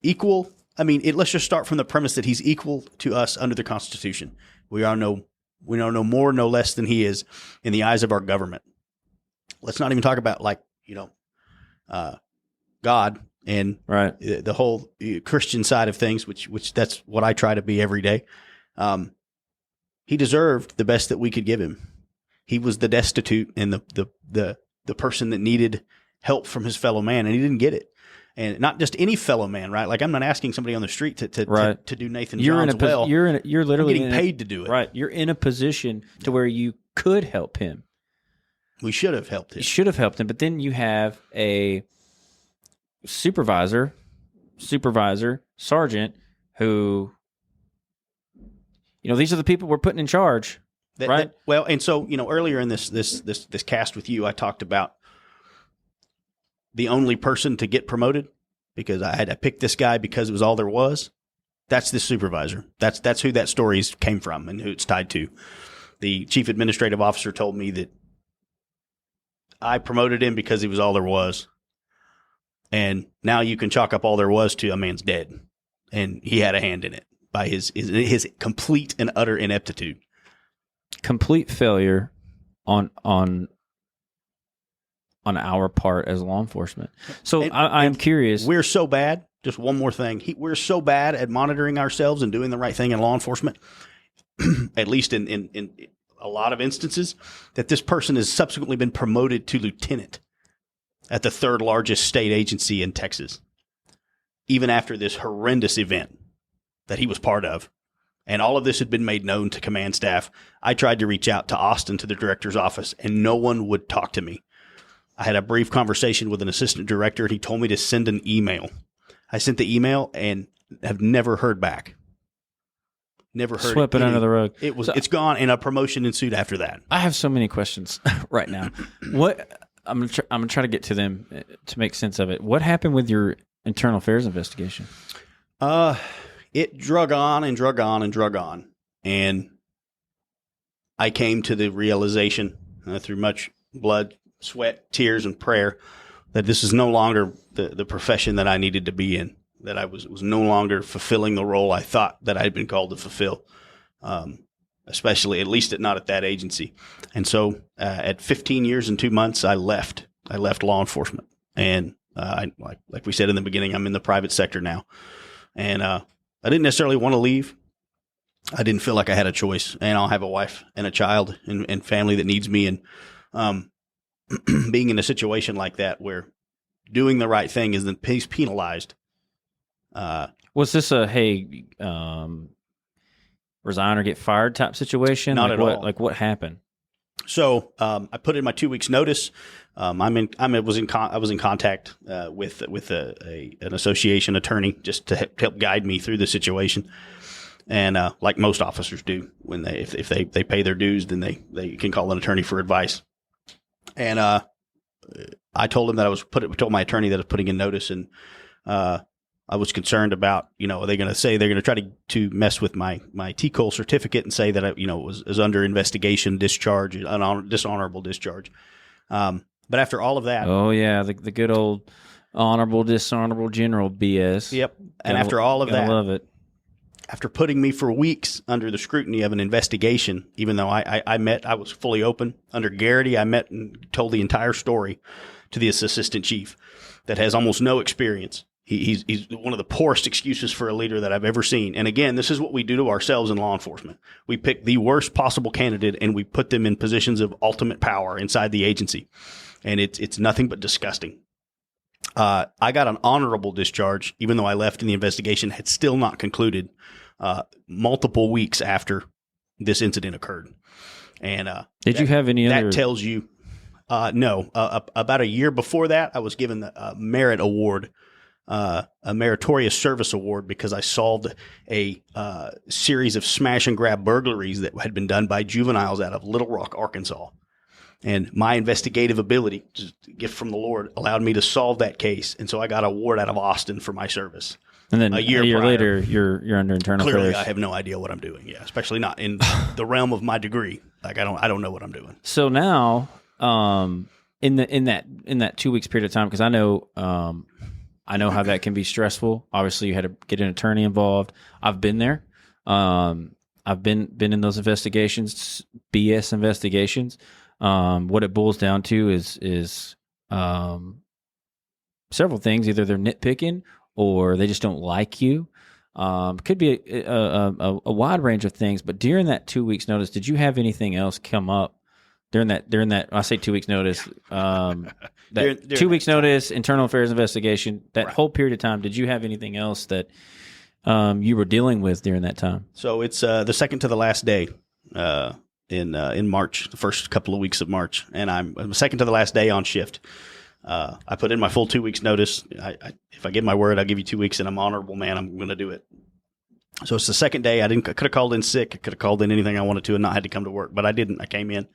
equal, let's just start from the premise that he's equal to us under the Constitution. We are no more, no less than he is in the eyes of our government. Let's not even talk about God and the whole Christian side of things, which that's what I try to be every day. He deserved the best that we could give him. He was the destitute and the person that needed help from his fellow man, and he didn't get it. And not just any fellow man, right? Like, I'm not asking somebody on the street to do Nathan John's well. You're literally getting paid to do it. Right. You're in a position to where you could help him. We should have helped him. You should have helped him, but then you have a supervisor, sergeant, who, these are the people we're putting in charge, right? And so, earlier in this cast with you, I talked about the only person to get promoted because I picked this guy because it was all there was. That's this supervisor. That's who that story came from and who it's tied to. The chief administrative officer told me that I promoted him because he was all there was. And now you can chalk up all there was to a man's dead. And he had a hand in it by his complete and utter ineptitude. Complete failure on our part as law enforcement. So I'm curious. We're so bad Just one more thing. We're so bad at monitoring ourselves and doing the right thing in law enforcement, at least in a lot of instances, that this person has subsequently been promoted to lieutenant at the third largest state agency in Texas, even after this horrendous event that he was part of. And all of this had been made known to command staff. I tried to reach out to Austin, to the director's office, and no one would talk to me. I had a brief conversation with an assistant director, and he told me to send an email. I sent the email and have never heard back. Never heard. Swept it under the rug. It's gone, and a promotion ensued after that. I have so many questions right now. I'm gonna try to get to them to make sense of it. What happened with your internal affairs investigation? It drug on and drug on and drug on, and I came to the realization through much blood, sweat, tears, and prayer that this is no longer the profession that I needed to be in, that I was no longer fulfilling the role I thought that I had been called to fulfill, especially, at least not at that agency. And so at 15 years and 2 months, I left law enforcement. And like we said in the beginning, I'm in the private sector now. And I didn't necessarily want to leave. I didn't feel like I had a choice. And I'll have a wife and a child and family that needs me. And being in a situation like that where doing the right thing is then penalized. Was this a resign or get fired type situation? Not at all. Like what happened? So I put in my 2 weeks notice. I was in contact with an association attorney just to help guide me through the situation. And like most officers do, when if they pay their dues, then they can call an attorney for advice. And I told him that told my attorney that I was putting in notice, and I was concerned about, are they going to say they're going to try to mess with my TCOL certificate and say that I, was under investigation, discharge, dishonorable discharge. But after all of that, oh yeah, the good old honorable, dishonorable general BS. Yep. And after all of that, I love it. After putting me for weeks under the scrutiny of an investigation, even though I was fully open under Garrity, I met and told the entire story to the assistant chief that has almost no experience. He's one of the poorest excuses for a leader that I've ever seen. And again, this is what we do to ourselves in law enforcement. We pick the worst possible candidate and we put them in positions of ultimate power inside the agency. And it's nothing but disgusting. I got an honorable discharge, even though I left and the investigation had still not concluded multiple weeks after this incident occurred. And did you have any other? That tells you, no. About a year before that, I was given the merit award, a meritorious service award, because I solved a series of smash and grab burglaries that had been done by juveniles out of Little Rock, Arkansas. And my investigative ability, just a gift from the Lord, allowed me to solve that case. And so I got an award out of Austin for my service. And then a year later, you're under internal clearly affairs. I have no idea what I'm doing. Yeah, especially not in the realm of my degree. Like I don't know what I'm doing. So now, in that 2 weeks period of time, because I know how that can be stressful. Obviously, you had to get an attorney involved. I've been there. I've been in those investigations, BS investigations. What it boils down to is several things. Either they're nitpicking or they just don't like you. Could be a wide range of things. But during that 2 weeks notice, did you have anything else come up during that? I say 2 weeks notice. During 2 weeks notice, internal affairs investigation. That whole period of time, did you have anything else that you were dealing with during that time? So it's the second to the last day. In March, the first couple of weeks of March, and I'm second to the last day on shift. I put in my full 2 weeks notice. If I give my word, I'll give you 2 weeks, and I'm honorable, man. I'm going to do it. So it's the second day. I could have called in sick. I could have called in anything I wanted to and not had to come to work, but I didn't. I came in,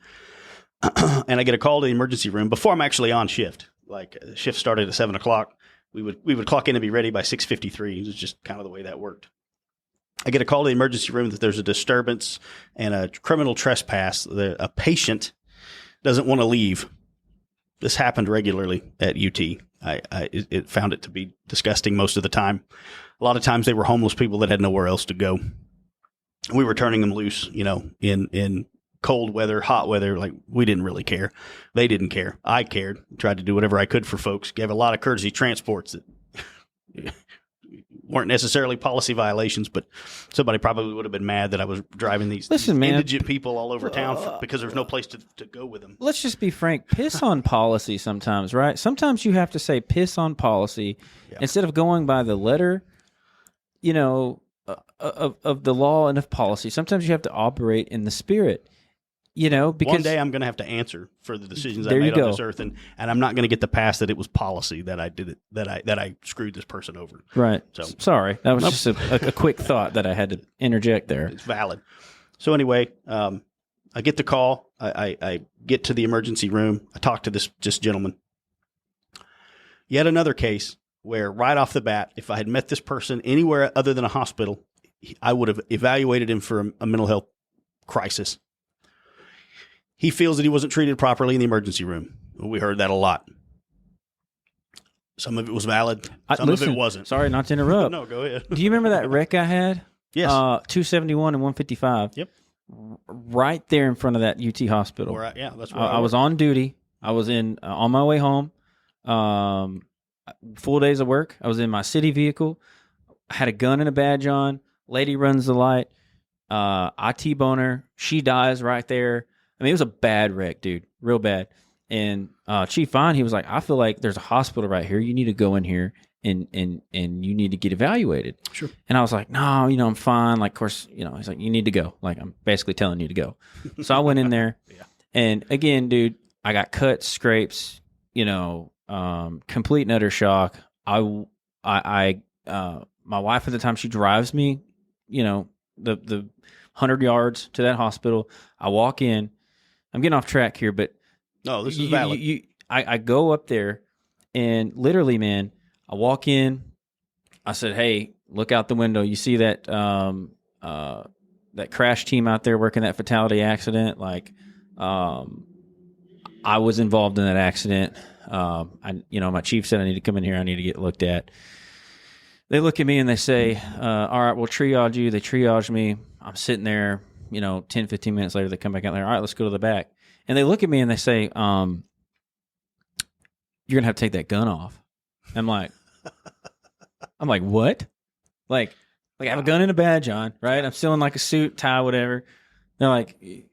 and I get a call to the emergency room before I'm actually on shift. Like shift started at 7:00. We would clock in and be ready by 6:53. It was just kind of the way that worked. I get a call to the emergency room that there's a disturbance and a criminal trespass. A patient doesn't want to leave. This happened regularly at UT. I found it to be disgusting most of the time. A lot of times they were homeless people that had nowhere else to go. We were turning them loose, in cold weather, hot weather. Like, we didn't really care. They didn't care. I cared. Tried to do whatever I could for folks. Gave a lot of courtesy transports that weren't necessarily policy violations, but somebody probably would have been mad that I was driving these Listen, man. indigent people all over town because there's no place to go with them. Let's just be frank. Piss on policy sometimes, right? Sometimes you have to say piss on policy instead of going by the letter, of the law and of policy. Sometimes you have to operate in the spirit. Because one day I'm going to have to answer for the decisions I made on this earth, and I'm not going to get the pass that it was policy that I did it, that I screwed this person over. Right. So sorry, that was Nope. just a quick thought that I had to interject there. It's valid. So anyway, I get the call. I get to the emergency room. I talk to this gentleman. Yet another case where right off the bat, if I had met this person anywhere other than a hospital, I would have evaluated him for a mental health crisis. He feels that he wasn't treated properly in the emergency room. We heard that a lot. Some of it was valid. Some of it wasn't. Sorry, not to interrupt. No, go ahead. Do you remember that wreck I had? Yes. 271 and 155. Yep. Right there in front of that UT hospital. That's where I was on duty. I was on my way home. Full days of work. I was in my city vehicle. I had a gun and a badge on. Lady runs the light. I T-bone her. She dies right there. I mean, it was a bad wreck, dude. Real bad. And Chief Vine, he was like, I feel like there's a hospital right here. You need to go in here and you need to get evaluated. Sure. And I was like, no, I'm fine. Like, of course, he's like, you need to go. Like, I'm basically telling you to go. So I went in there. Yeah. And again, dude, I got cuts, scrapes, complete and utter shock. My wife at the time, she drives me, the 100 yards to that hospital. I walk in. I'm getting off track here, but no, this is valid. I go up there, and literally, man, I walk in. I said, "Hey, look out the window. You see that that crash team out there working that fatality accident? Like, I was involved in that accident. My chief said I need to come in here. I need to get looked at." They look at me and they say, all right, we'll triage you. They triage me. I'm sitting there, 10, 15 minutes later, they come back out there. All right, let's go to the back. And they look at me and they say, you're going to have to take that gun off. I'm like, what? Like I have a gun and a badge on, right? I'm still in like a suit, tie, whatever. They're like,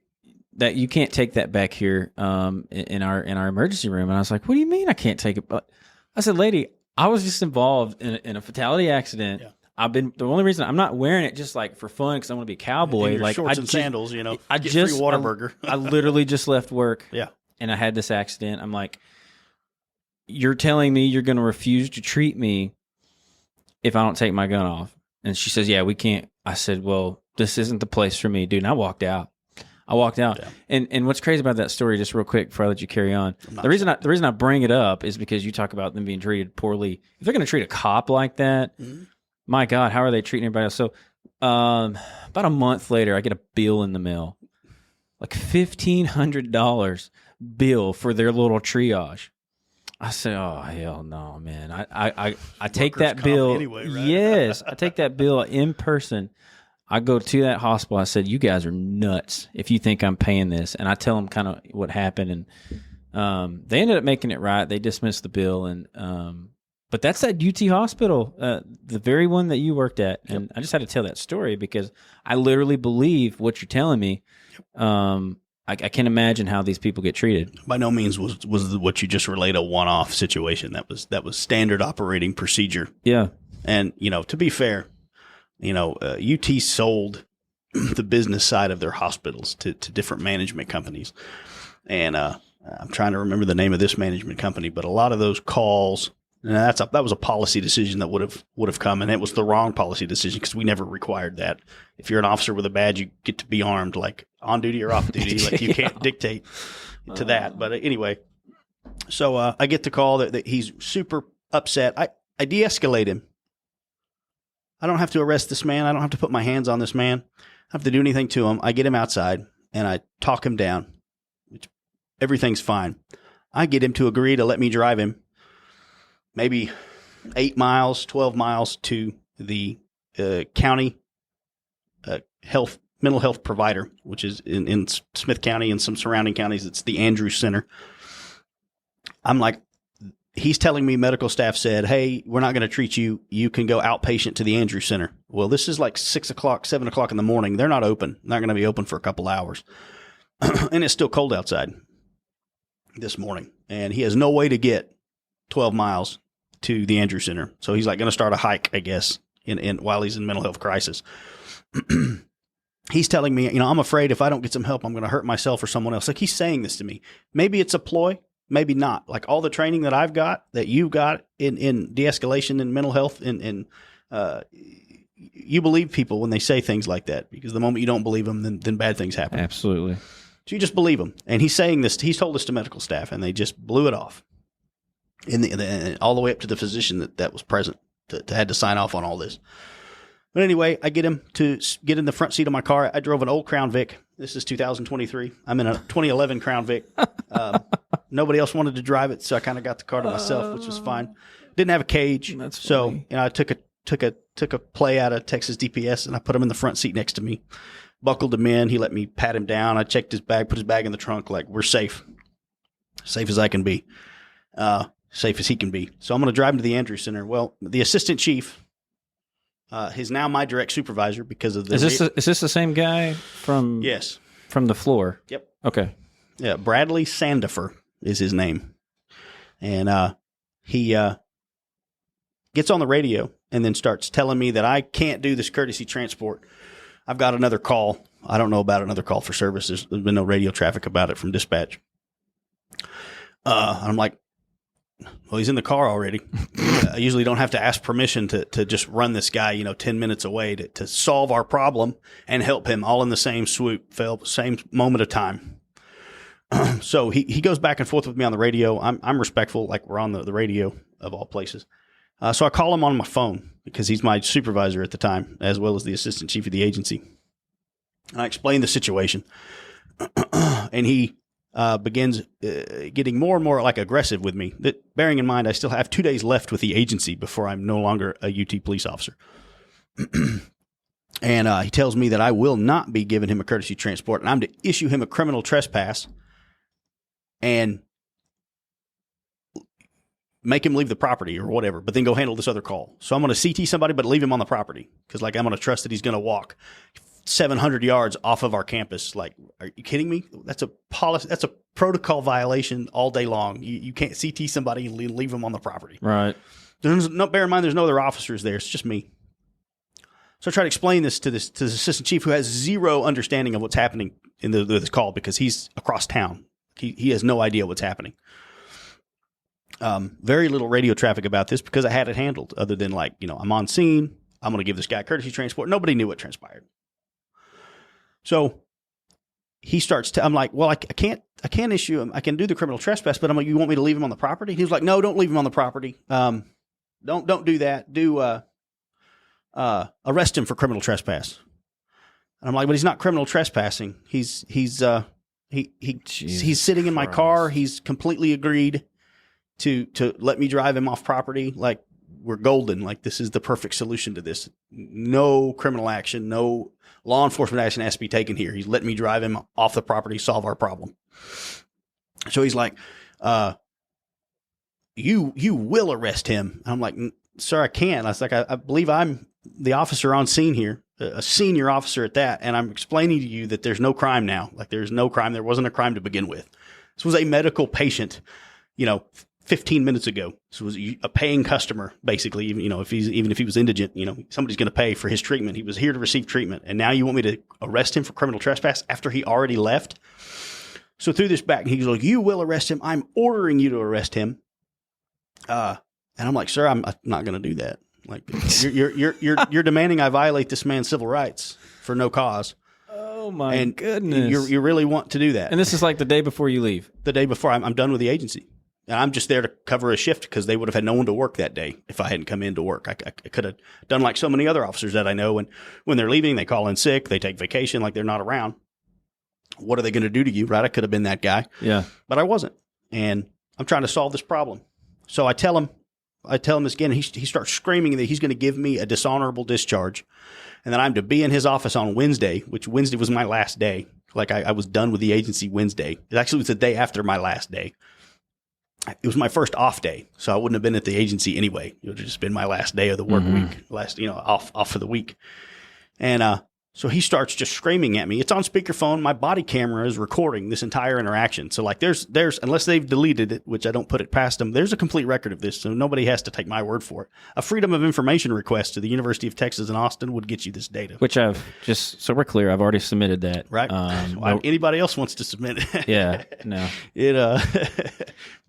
that you can't take that back here in our emergency room. And I was like, what do you mean I can't take it? But I said, lady, I was just involved in a fatality accident. Yeah. The only reason I'm not wearing it just like for fun because I want to be a cowboy. Like shorts and sandals, I just free Whataburger. I literally just left work. Yeah, and I had this accident. I'm like, you're telling me you're going to refuse to treat me if I don't take my gun off? And she says, yeah, we can't. I said, well, this isn't the place for me, dude. And I walked out. Yeah. And what's crazy about that story, just real quick before I let you carry on, the reason I bring it up is because you talk about them being treated poorly. If they're going to treat a cop like that, my God, how are they treating everybody else? So about a month later, I get a bill in the mail, like $1,500 bill for their little triage. I said, oh, hell no, man. I take that bill. Anyway, right? Yes, I take that bill in person. I go to that hospital. I said, you guys are nuts if you think I'm paying this. And I tell them kind of what happened. And they ended up making it right. They dismissed the bill. And but that's that UT hospital, the very one that you worked at. And yep. I just had to tell that story because I literally believe what you're telling me. Yep. I can't imagine how these people get treated. By no means was what you just relayed a one-off situation. That was standard operating procedure. Yeah. And, to be fair, UT sold the business side of their hospitals to different management companies. And I'm trying to remember the name of this management company, but a lot of those calls, and that was a policy decision that would have come, and it was the wrong policy decision because we never required that. If you're an officer with a badge, you get to be armed, like on duty or off duty. Like you can't dictate to that. But anyway, so I get the call that he's super upset. I de-escalate him. I don't have to arrest this man. I don't have to put my hands on this man. I don't have to do anything to him. I get him outside and I talk him down. Everything's fine. I get him to agree to let me drive him maybe 8 miles, 12 miles to the county mental health provider, which is in Smith County and some surrounding counties. It's the Andrews Center. I'm like, he's telling me medical staff said, hey, we're not going to treat you. You can go outpatient to the Andrew Center. Well, this is like 6 o'clock, 7 o'clock in the morning. They're not open. Not going to be open for a couple hours. And it's still cold outside this morning. And he has no way to get 12 miles to the Andrew Center. So he's like going to start a hike, I guess, while he's in mental health crisis. He's telling me, I'm afraid if I don't get some help, I'm going to hurt myself or someone else. Like, he's saying this to me. Maybe it's a ploy. Maybe not. Like, all the training that I've got, that you've got in de-escalation and mental health, and you believe people when they say things like that, because the moment you don't believe them, then bad things happen. Absolutely. So you just believe him. And he's saying this. He's told this to medical staff, and they just blew it off. All the way up to the physician that was present had to sign off on all this. But anyway, I get him to get in the front seat of my car. I drove an old Crown Vic. This is 2023. I'm in a 2011 Crown Vic. Nobody else wanted to drive it, so I kind of got the car to myself, which was fine. Didn't have a cage, That's so funny. I took a play out of Texas DPS, and I put him in the front seat next to me. Buckled him in. He let me pat him down. I checked his bag, put his bag in the trunk. Like, we're safe as I can be, safe as he can be. So I'm going to drive him to the Andrew Center. Well, the assistant chief. He's now my direct supervisor because of the. Is this the same guy from? Yes. From the floor. Yep. Okay. Yeah, Bradley Sandifer is his name, and he gets on the radio and then starts telling me that I can't do this courtesy transport. I've got another call. I don't know about another call for service. There's been no radio traffic about it from dispatch. I'm like, well, he's in the car already. I usually don't have to ask permission to just run this guy, 10 minutes away to solve our problem and help him all in the same swoop, same moment of time. So he goes back and forth with me on the radio. I'm respectful, like we're on the radio of all places. So I call him on my phone because he's my supervisor at the time, as well as the assistant chief of the agency. And I explain the situation. And he begins getting more and more like aggressive with me. Bearing in mind, I still have 2 days left with the agency before I'm no longer a UT police officer. And he tells me that I will not be giving him a courtesy transport, and I'm to issue him a criminal trespass and make him leave the property or whatever, but then go handle this other call. So I'm going to CT somebody, but leave him on the property because, I'm going to trust that he's going to walk 700 yards off of our campus. Like, are you kidding me? That's a policy. That's a protocol violation all day long. You can't CT somebody and leave them on the property. Right. Bear in mind, there's no other officers there. It's just me. So I try to explain this to the assistant chief, who has zero understanding of what's happening in this call because he's across town. He has no idea what's happening. Very little radio traffic about this because I had it handled other than I'm on scene. I'm going to give this guy courtesy transport. Nobody knew what transpired. So he starts I'm like, well, I can't issue him. I can do the criminal trespass, but I'm like, you want me to leave him on the property? He was like, no, don't leave him on the property. Don't do that. Arrest him for criminal trespass. And I'm like, but he's not criminal trespassing. He's sitting in my car. He's completely agreed to let me drive him off property. Like, we're golden. Like, this is the perfect solution to this. No criminal action, no law enforcement action has to be taken here. He's letting me drive him off the property, solve our problem. So he's like, you will arrest him. And I'm like, sir, I can't. I was like, I believe I'm the officer on scene here, a senior officer at that. And I'm explaining to you that there's no crime now. Like, there's no crime. There wasn't a crime to begin with. This was a medical patient, 15 minutes ago. This was a paying customer, basically. Even if he was indigent, somebody's going to pay for his treatment. He was here to receive treatment. And now you want me to arrest him for criminal trespass after he already left? So through this back, he's like, you will arrest him. I'm ordering you to arrest him. And I'm like, sir, I'm not going to do that. Like, you're demanding I violate this man's civil rights for no cause. Oh my goodness! You really want to do that? And this is like the day before you leave. The day before I'm done with the agency, and I'm just there to cover a shift because they would have had no one to work that day if I hadn't come in to work. I could have done like so many other officers that I know, and when they're leaving, they call in sick, they take vacation, like they're not around. What are they going to do to you, right? I could have been that guy, yeah, but I wasn't, and I'm trying to solve this problem. So I tell him this again. He starts screaming that he's going to give me a dishonorable discharge, and that I'm to be in his office on Wednesday, which Wednesday was my last day. Like, I was done with the agency Wednesday. It actually was the day after my last day. it was my first off day, so I wouldn't have been at the agency anyway. It would have just been my last day of the work week, off for the week. And so he starts just screaming at me. It's on speakerphone. My body camera is recording this entire interaction. So like there's unless they've deleted it, which I don't put it past them, there's a complete record of this. So nobody has to take my word for it. A Freedom of Information request to the University of Texas in Austin would get you this data. Which so we're clear, I've already submitted that. Right. Anybody else wants to submit it. Yeah. No.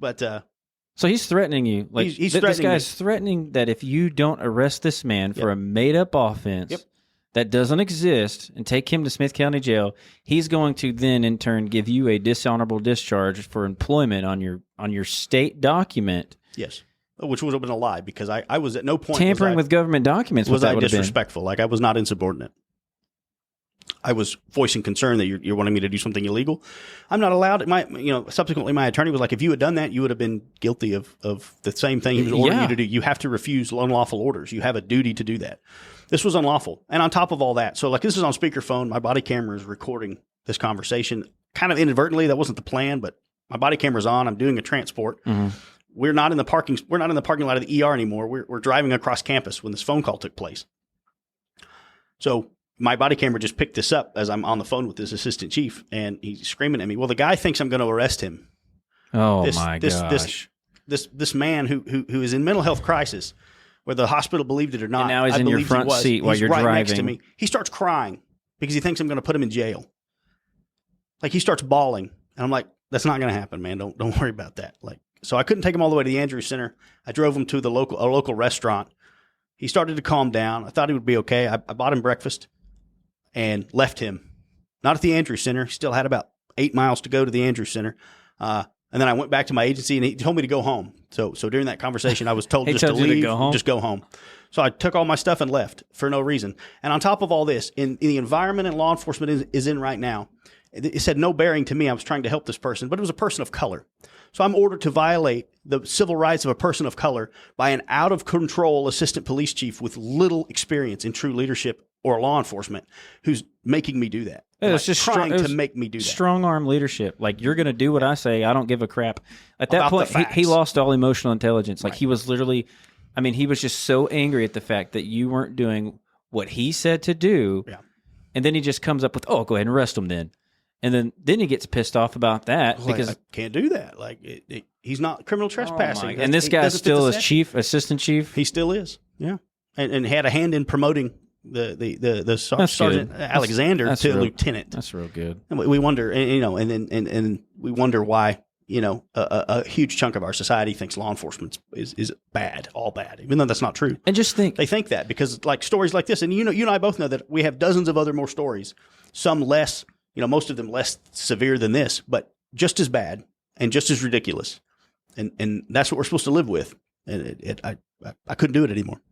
But so he's threatening you. Like he's this guy's threatening that if you don't arrest this man for a made up offense that doesn't exist and take him to Smith County Jail, he's going to then in turn give you a dishonorable discharge for employment on your state document. Yes. Which would have been a lie because I was at no point tampering with government documents. Was I disrespectful? Like I was not insubordinate. I was voicing concern that you're wanting me to do something illegal. I'm not allowed. Subsequently, my attorney was like, if you had done that, you would have been guilty of the same thing he was ordering you to do. You have to refuse unlawful orders. You have a duty to do that. This was unlawful. And on top of all that, so like this is on speakerphone. My body camera is recording this conversation kind of inadvertently. That wasn't the plan, but my body camera's on. I'm doing a transport. Mm-hmm. We're not in the parking lot of the ER anymore. We're driving across campus when this phone call took place. So my body camera just picked this up as I'm on the phone with this assistant chief, and he's screaming at me. Well, the guy thinks I'm going to arrest him. Oh my gosh! This man who is in mental health crisis, whether the hospital believed it or not. And now he's in your front seat while you're driving. Next to me. He starts crying because he thinks I'm going to put him in jail. Like he starts bawling, and I'm like, "That's not going to happen, man. Don't worry about that." Like, so I couldn't take him all the way to the Andrews Center. I drove him to a local restaurant. He started to calm down. I thought he would be okay. I bought him breakfast and left him. Not at the Andrews Center. He still had about 8 miles to go to the Andrews Center. And then I went back to my agency, and he told me to go home. So during that conversation, I was told just to leave, just go home. So I took all my stuff and left for no reason. And on top of all this, in the environment and law enforcement is in right now, it said no bearing to me. I was trying to help this person, but it was a person of color. So I'm ordered to violate the civil rights of a person of color by an out-of-control assistant police chief with little experience in true leadership or law enforcement who's making me do that. It's just trying to make me do that. Strong-arm leadership. Like, you're going to do what I say. I don't give a crap. At that point, he lost all emotional intelligence. Like, he was literally – he was just so angry at the fact that you weren't doing what he said to do. Yeah. And then he just comes up with, oh, go ahead and arrest him then. And then he gets pissed off about that because I can't do that. Like he's not criminal trespassing. And this guy's still his assistant chief. He still is. Yeah, and had a hand in promoting the Sergeant Alexander to lieutenant. That's real good. And we wonder, and we wonder why a huge chunk of our society thinks law enforcement is bad, all bad, even though that's not true. And just think they think that because like stories like this, and you and I both know that we have dozens of more stories, some less. Most of them less severe than this, but just as bad and just as ridiculous. And that's what we're supposed to live with. And I couldn't do it anymore.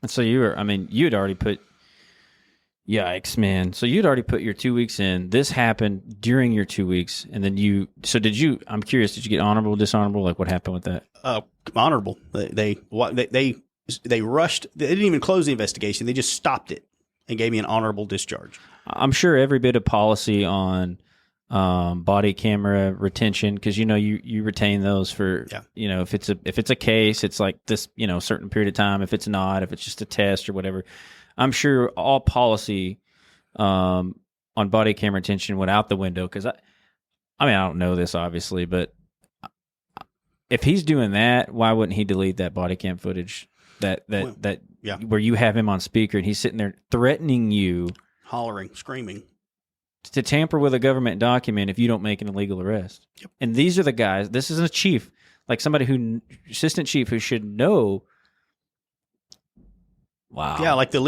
And so you had already put, yikes, man. So you'd already put your 2 weeks in. This happened during your 2 weeks. And then I'm curious, did you get honorable, dishonorable? Like what happened with that? Honorable. They rushed. They didn't even close the investigation. They just stopped it and gave me an honorable discharge. I'm sure every bit of policy on body camera retention, because you retain those for if it's a case, it's like this certain period of time. If it's not, if it's just a test or whatever, I'm sure all policy on body camera retention went out the window. Because I don't know this obviously, but if he's doing that, why wouldn't he delete that body cam footage that where you have him on speaker and he's sitting there threatening you? Hollering, screaming. To tamper with a government document if you don't make an illegal arrest. Yep. And these are the guys, this is a chief, like somebody assistant chief who should know. Wow. Yeah, like the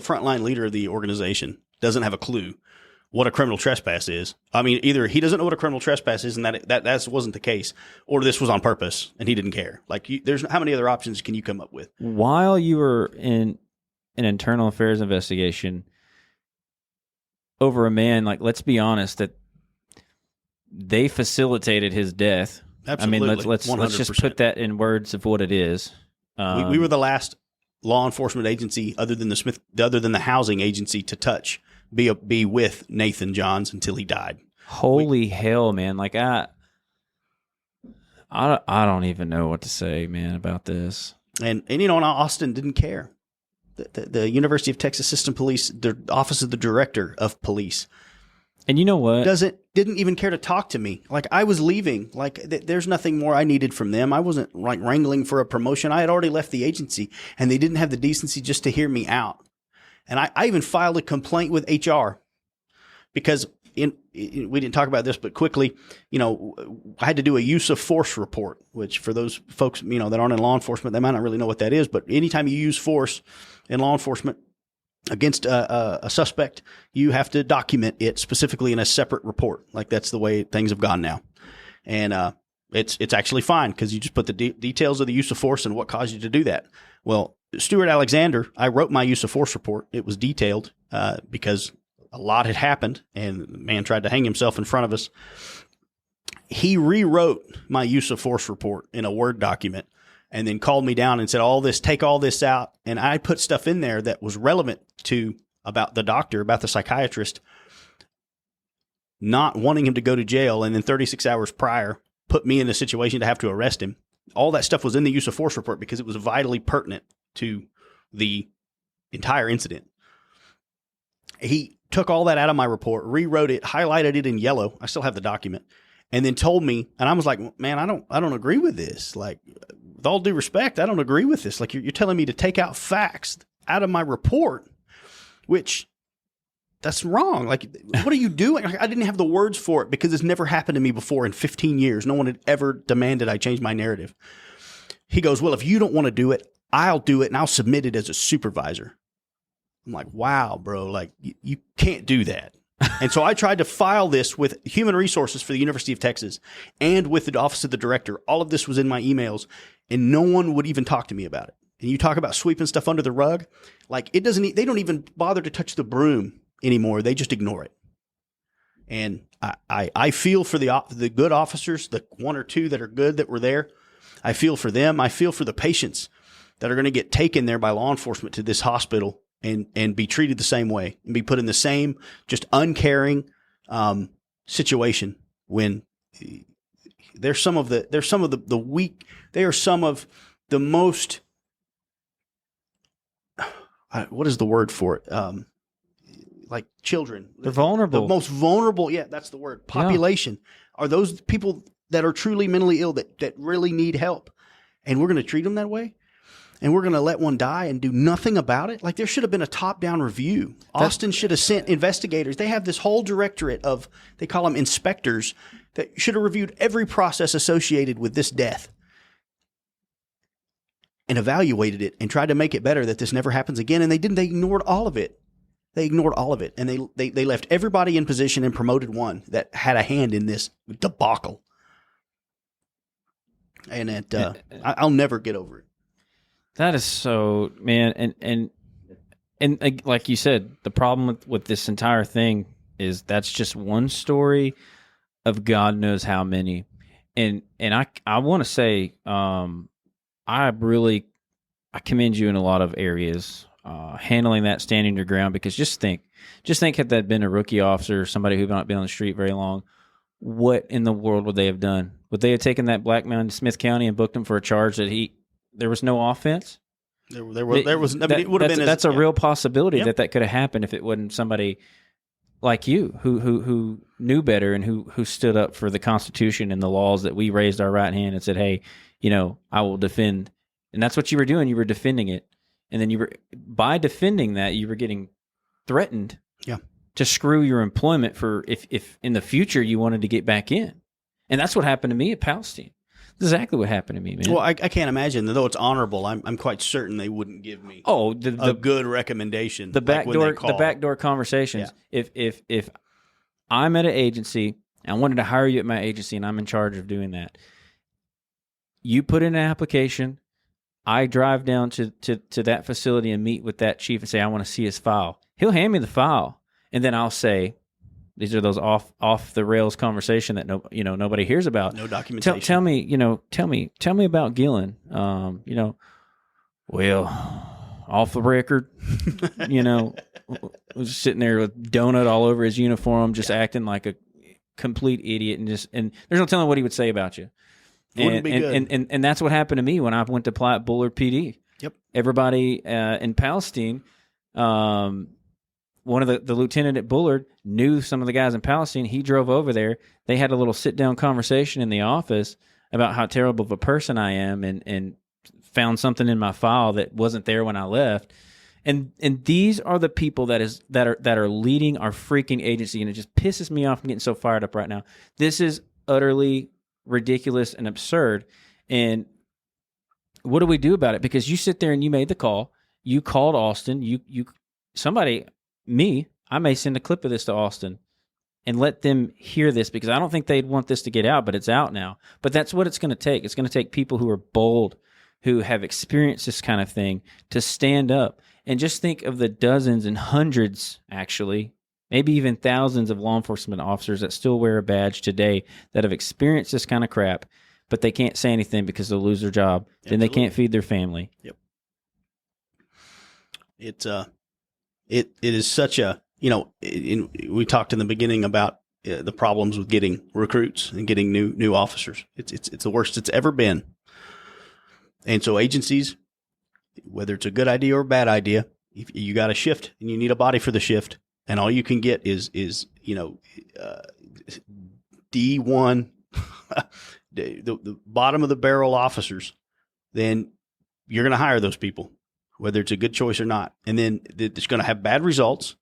frontline leader of the organization doesn't have a clue what a criminal trespass is. Either he doesn't know what a criminal trespass is and that wasn't the case, or this was on purpose and he didn't care. Like there's how many other options can you come up with? While you were in an internal affairs investigation over a man, like, let's be honest, that they facilitated his death. Absolutely. Let's just put that in words of what it is. We were the last law enforcement agency other than the housing agency to be with Nathan Johns until he died. Holy hell, man. Like I don't even know what to say, man, about this. And Austin didn't care. The University of Texas System Police, the Office of the Director of Police, and you know what? Didn't even care to talk to me. Like, I was leaving. Like, there's nothing more I needed from them. I wasn't like wrangling for a promotion. I had already left the agency, and they didn't have the decency just to hear me out. And I even filed a complaint with HR because we didn't talk about this, but quickly, I had to do a use of force report, which for those folks, that aren't in law enforcement, they might not really know what that is. But anytime you use force in law enforcement against a suspect, you have to document it specifically in a separate report. Like, that's the way things have gone now. And it's actually fine because you just put the details of the use of force and what caused you to do that. Well, Stuart Alexander, I wrote my use of force report. It was detailed because a lot had happened, and the man tried to hang himself in front of us. He rewrote my use of force report in a Word document and then called me down and said, take all this out. And I put stuff in there that was relevant about the doctor, about the psychiatrist, not wanting him to go to jail. And then 36 hours prior, put me in a situation to have to arrest him. All that stuff was in the use of force report because it was vitally pertinent to the entire incident. He took all that out of my report, rewrote it, highlighted it in yellow. I still have the document, and then told me, and I was like, man, I don't agree with this. Like, with all due respect, I don't agree with this. Like, you're telling me to take out facts out of my report, which that's wrong. Like, what are you doing? I didn't have the words for it because it's never happened to me before in 15 years. No one had ever demanded I change my narrative. He goes, well, if you don't want to do it, I'll do it, and I'll submit it as a supervisor. I'm like, wow, bro, like, you can't do that. And so I tried to file this with Human Resources for the University of Texas and with the Office of the Director. All of this was in my emails, and no one would even talk to me about it. And you talk about sweeping stuff under the rug, like, they don't even bother to touch the broom anymore. They just ignore it. And I feel for the good officers, the one or two that are good that were there. I feel for them. I feel for the patients that are going to get taken there by law enforcement to this hospital and be treated the same way and be put in the same just uncaring situation when they're some of the weak. They are some of the most, what is the word for it? Like children. They're vulnerable. The most vulnerable, yeah, that's the word. Population are those people that are truly mentally ill that really need help. And we're going to treat them that way? And we're going to let one die and do nothing about it? Like, there should have been a top-down review. Austin should have sent investigators. They have this whole directorate of, they call them inspectors, that should have reviewed every process associated with this death and evaluated it and tried to make it better that this never happens again. And they didn't. They ignored all of it. And they left everybody in position and promoted one that had a hand in this debacle. And I'll never get over it. That is so, man, and like you said, the problem with this entire thing is that's just one story of God knows how many, and I want to say, I commend you in a lot of areas, handling that, standing your ground, because just think had that been a rookie officer, somebody who'd not been on the street very long, what in the world would they have done? Would they have taken that black man to Smith County and booked him for a charge that there was no offense? There was. I mean, it would have been. That's a real possibility that could have happened if it wasn't somebody like you who knew better and who stood up for the Constitution and the laws that we raised our right hand and said, "Hey, I will defend." And that's what you were doing. You were defending it, and then by defending that, you were getting threatened. Yeah. To screw your employment for if in the future you wanted to get back in, and that's what happened to me at Palestine. Exactly what happened to me, man. Well, I can't imagine, though it's honorable, I'm quite certain they wouldn't give me a good recommendation. The backdoor conversations. Yeah. If I'm at an agency and I wanted to hire you at my agency and I'm in charge of doing that, you put in an application, I drive down to that facility and meet with that chief and say, I want to see his file. He'll hand me the file, and then I'll say, these are those off the rails conversation that nobody hears about. No documentation. Tell me about Gillen. Well, off the record, was sitting there with donut all over his uniform, just acting like a complete idiot, and there's no telling what he would say about you. Wouldn't be good. And that's what happened to me when I went to apply at Bullard PD. Yep. Everybody in Palestine, one of the lieutenant at Bullard knew some of the guys in Palestine. He drove over there. They had a little sit-down conversation in the office about how terrible of a person I am, and found something in my file that wasn't there when I left. And these are the people that are leading our freaking agency, and it just pisses me off. I'm getting so fired up right now. This is utterly ridiculous and absurd. And what do we do about it? Because you sit there and you made the call. You called Austin. I may send a clip of this to Austin and let them hear this, because I don't think they'd want this to get out, but it's out now. But that's what it's going to take. It's going to take people who are bold, who have experienced this kind of thing, to stand up. And just think of the dozens and hundreds, actually, maybe even thousands of law enforcement officers that still wear a badge today that have experienced this kind of crap, but they can't say anything because they'll lose their job. Absolutely. Then they can't feed their family. Yep. It is such a, we talked in the beginning about the problems with getting recruits and getting new officers. It's the worst it's ever been. And so agencies, whether it's a good idea or a bad idea, if you got a shift and you need a body for the shift, and all you can get is D1, the bottom of the barrel officers, then you're going to hire those people, whether it's a good choice or not. And then it's going to have bad results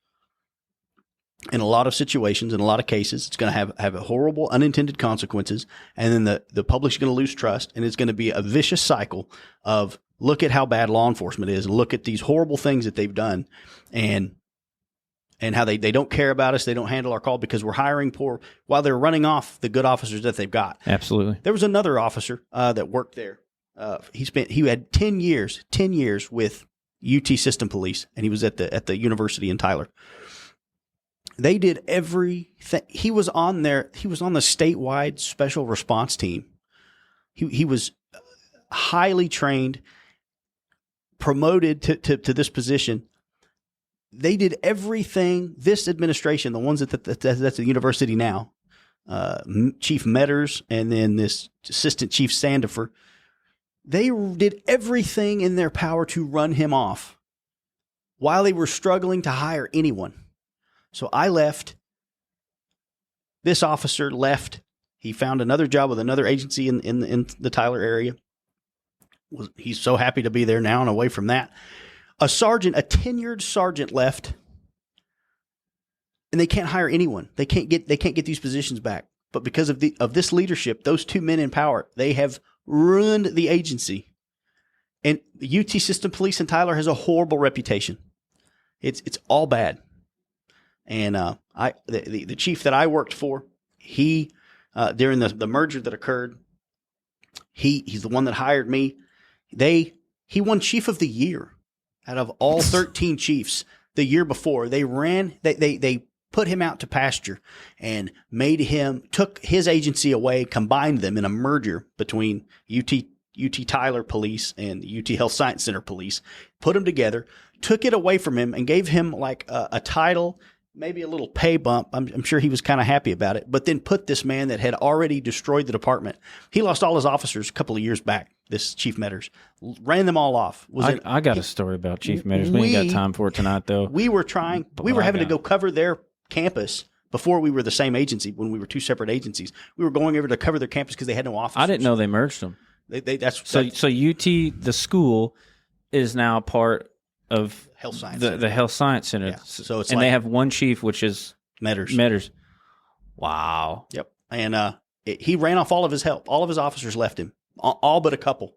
in a lot of situations, in a lot of cases. It's going to have horrible unintended consequences. And then the public's going to lose trust, and it's going to be a vicious cycle of, look at how bad law enforcement is, and look at these horrible things that they've done, and how they don't care about us. They don't handle our call because we're hiring poor while they're running off the good officers that they've got. Absolutely. There was another officer that worked there. He had 10 years with UT System Police, and he was at the university in Tyler. They did everything. He was on the statewide special response team. He was highly trained, promoted to this position. They did everything. This administration, the ones that's at the university now, Chief Metters and then this Assistant Chief Sandifer, they did everything in their power to run him off while they were struggling to hire anyone. So I left. This officer left. He found another job with another agency in the Tyler area. He's so happy to be there now and away from that. A tenured sergeant left, and they can't hire anyone. They can't get these positions back. But because of this leadership, those two men in power, they have ruined the agency. And UT System Police in Tyler has a horrible reputation. It's all bad. And the chief that I worked for, he during the merger that occurred, he's the one that hired me. He won Chief of the Year out of all 13 chiefs the year before. They put him out to pasture and took his agency away, combined them in a merger between UT Tyler Police and UT Health Science Center Police, put them together, took it away from him and gave him like a title, maybe a little pay bump. I'm sure he was kind of happy about it, but then put this man that had already destroyed the department. He lost all his officers a couple of years back. This Chief Metters ran them all off. I got a story about Chief Metters. We ain't got time for it tonight, though. We were having to go cover their campus before we were the same agency. When we were two separate agencies, we were going over to cover their campus because they had no officers. I didn't know they merged them. So UT, the school, is now part of Health Science the Health Science Center. Yeah. So it's they have one chief, which is Metters. Wow. Yep. And he ran off all of his help. All of his officers left him, all but a couple.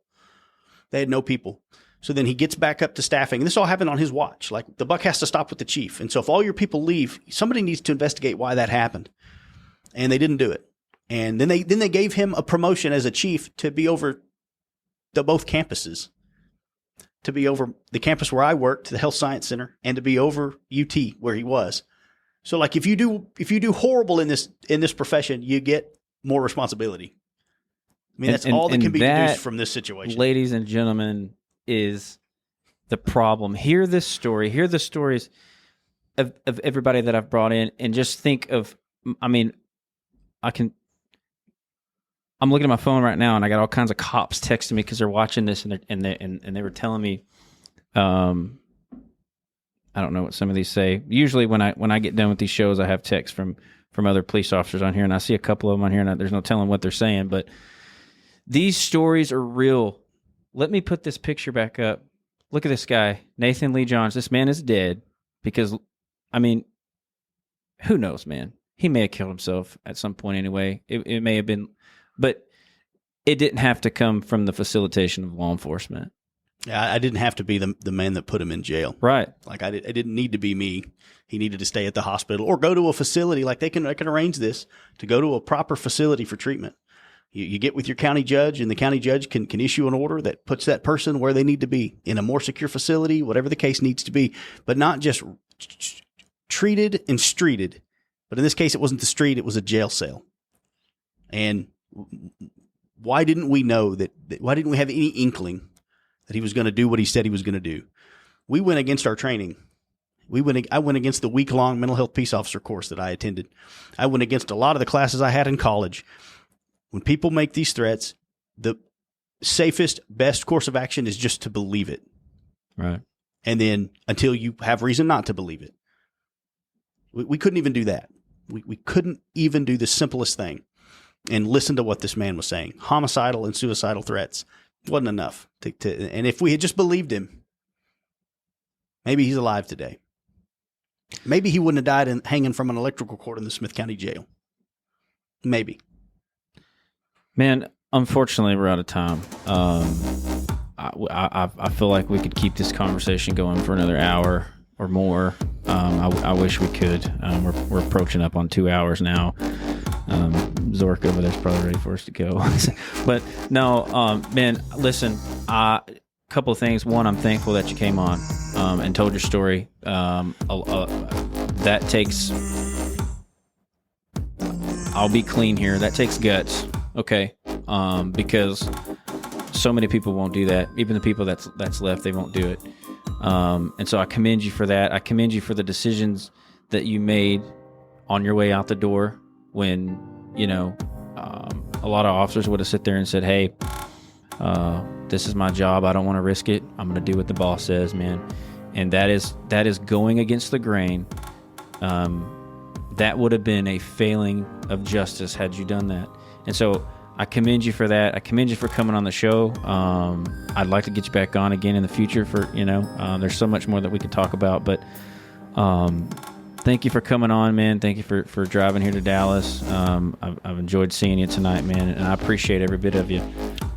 They had no people. So then he gets back up to staffing. And this all happened on his watch. Like, the buck has to stop with the chief. And so if all your people leave, somebody needs to investigate why that happened. And they didn't do it. And then they gave him a promotion as a chief to be over both campuses. To be over the campus where I worked, the Health Science Center, and to be over UT where he was. So like, if you do horrible in this profession, you get more responsibility. I mean, that's all that can be deduced from this situation. Ladies and gentlemen, is the problem. Hear this story. Hear the stories of everybody that I've brought in, and just think of, I I'm looking at my phone right now, and I got all kinds of cops texting me because they're watching this, and they were telling me, I don't know what some of these say. Usually, when I get done with these shows, I have texts from other police officers on here, and I see a couple of them on here, and there's no telling what they're saying. But these stories are real. Let me put this picture back up. Look at this guy, Nathan Lee Johns. This man is dead because, I mean, who knows, man? He may have killed himself at some point anyway. It may have been, but it didn't have to come from the facilitation of law enforcement. Yeah, I didn't have to be the man that put him in jail. Right. Like it didn't need to be me. He needed to stay at the hospital or go to a facility. Like they can arrange this to go to a proper facility for treatment. You get with your county judge, and the county judge can issue an order that puts that person where they need to be in a more secure facility, whatever the case needs to be, but not just treated and streeted. But in this case, it wasn't the street, it was a jail cell. And why didn't we know that why didn't we have any inkling that he was going to do what he said he was going to do? We went against our training. I went against the week-long mental health peace officer course that I attended. I went against a lot of the classes I had in college. When people make these threats, the safest, best course of action is just to believe it. Right. And then until you have reason not to believe it. We couldn't even do that. We couldn't even do the simplest thing and listen to what this man was saying. Homicidal and suicidal threats wasn't enough. And if we had just believed him, maybe he's alive today. Maybe he wouldn't have died hanging from an electrical cord in the Smith County Jail. Maybe. Man, unfortunately, we're out of time. I feel like we could keep this conversation going for another hour or more. I wish we could. We're approaching up on 2 hours now. Zork over there's probably ready for us to go. But no, man, listen, a couple of things. One, I'm thankful that you came on and told your story. That takes, I'll be clean here, that takes guts. Okay. Because so many people won't do that. Even the people that's left, they won't do it. And so I commend you for that. I commend you for the decisions that you made on your way out the door when, a lot of officers would have sit there and said, hey, this is my job. I don't want to risk it. I'm going to do what the boss says, man. And that is going against the grain. That would have been a failing of justice had you done that. And so I commend you for that. I commend you for coming on the show. I'd like to get you back on again in the future for, there's so much more that we could talk about, but thank you for coming on, man. Thank you for driving here to Dallas. I've enjoyed seeing you tonight, man, and I appreciate every bit of you.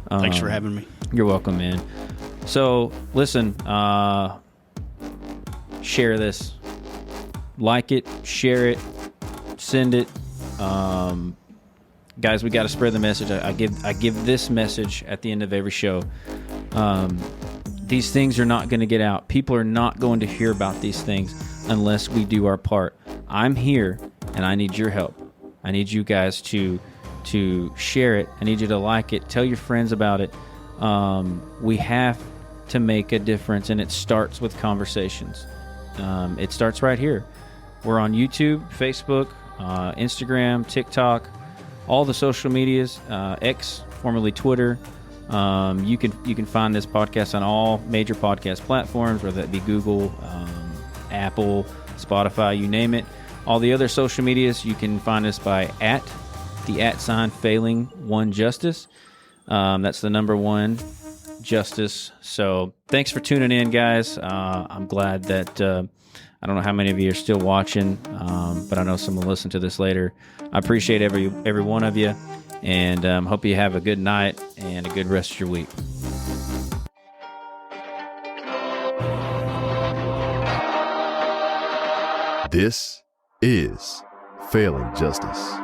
Thanks for having me. You're welcome, man. So listen, share this, like it, share it, send it. Guys, we got to spread the message. I give this message at the end of every show. These things are not going to get out. People are not going to hear about these things unless we do our part. I'm here, and I need your help. I need you guys to share it. I need you to like it. Tell your friends about it. We have to make a difference, and it starts with conversations. It starts right here. We're on YouTube, Facebook, Instagram, TikTok, all the social medias, X, formerly Twitter. You can find this podcast on all major podcast platforms, whether that be Google, Apple, Spotify, you name it. All the other social medias, you can find us by @failing1justice. That's the number 1 justice. So thanks for tuning in, guys. I'm glad that I don't know how many of you are still watching, but I know some will listen to this later. I appreciate every one of you, and hope you have a good night and a good rest of your week. This is Failing Justice.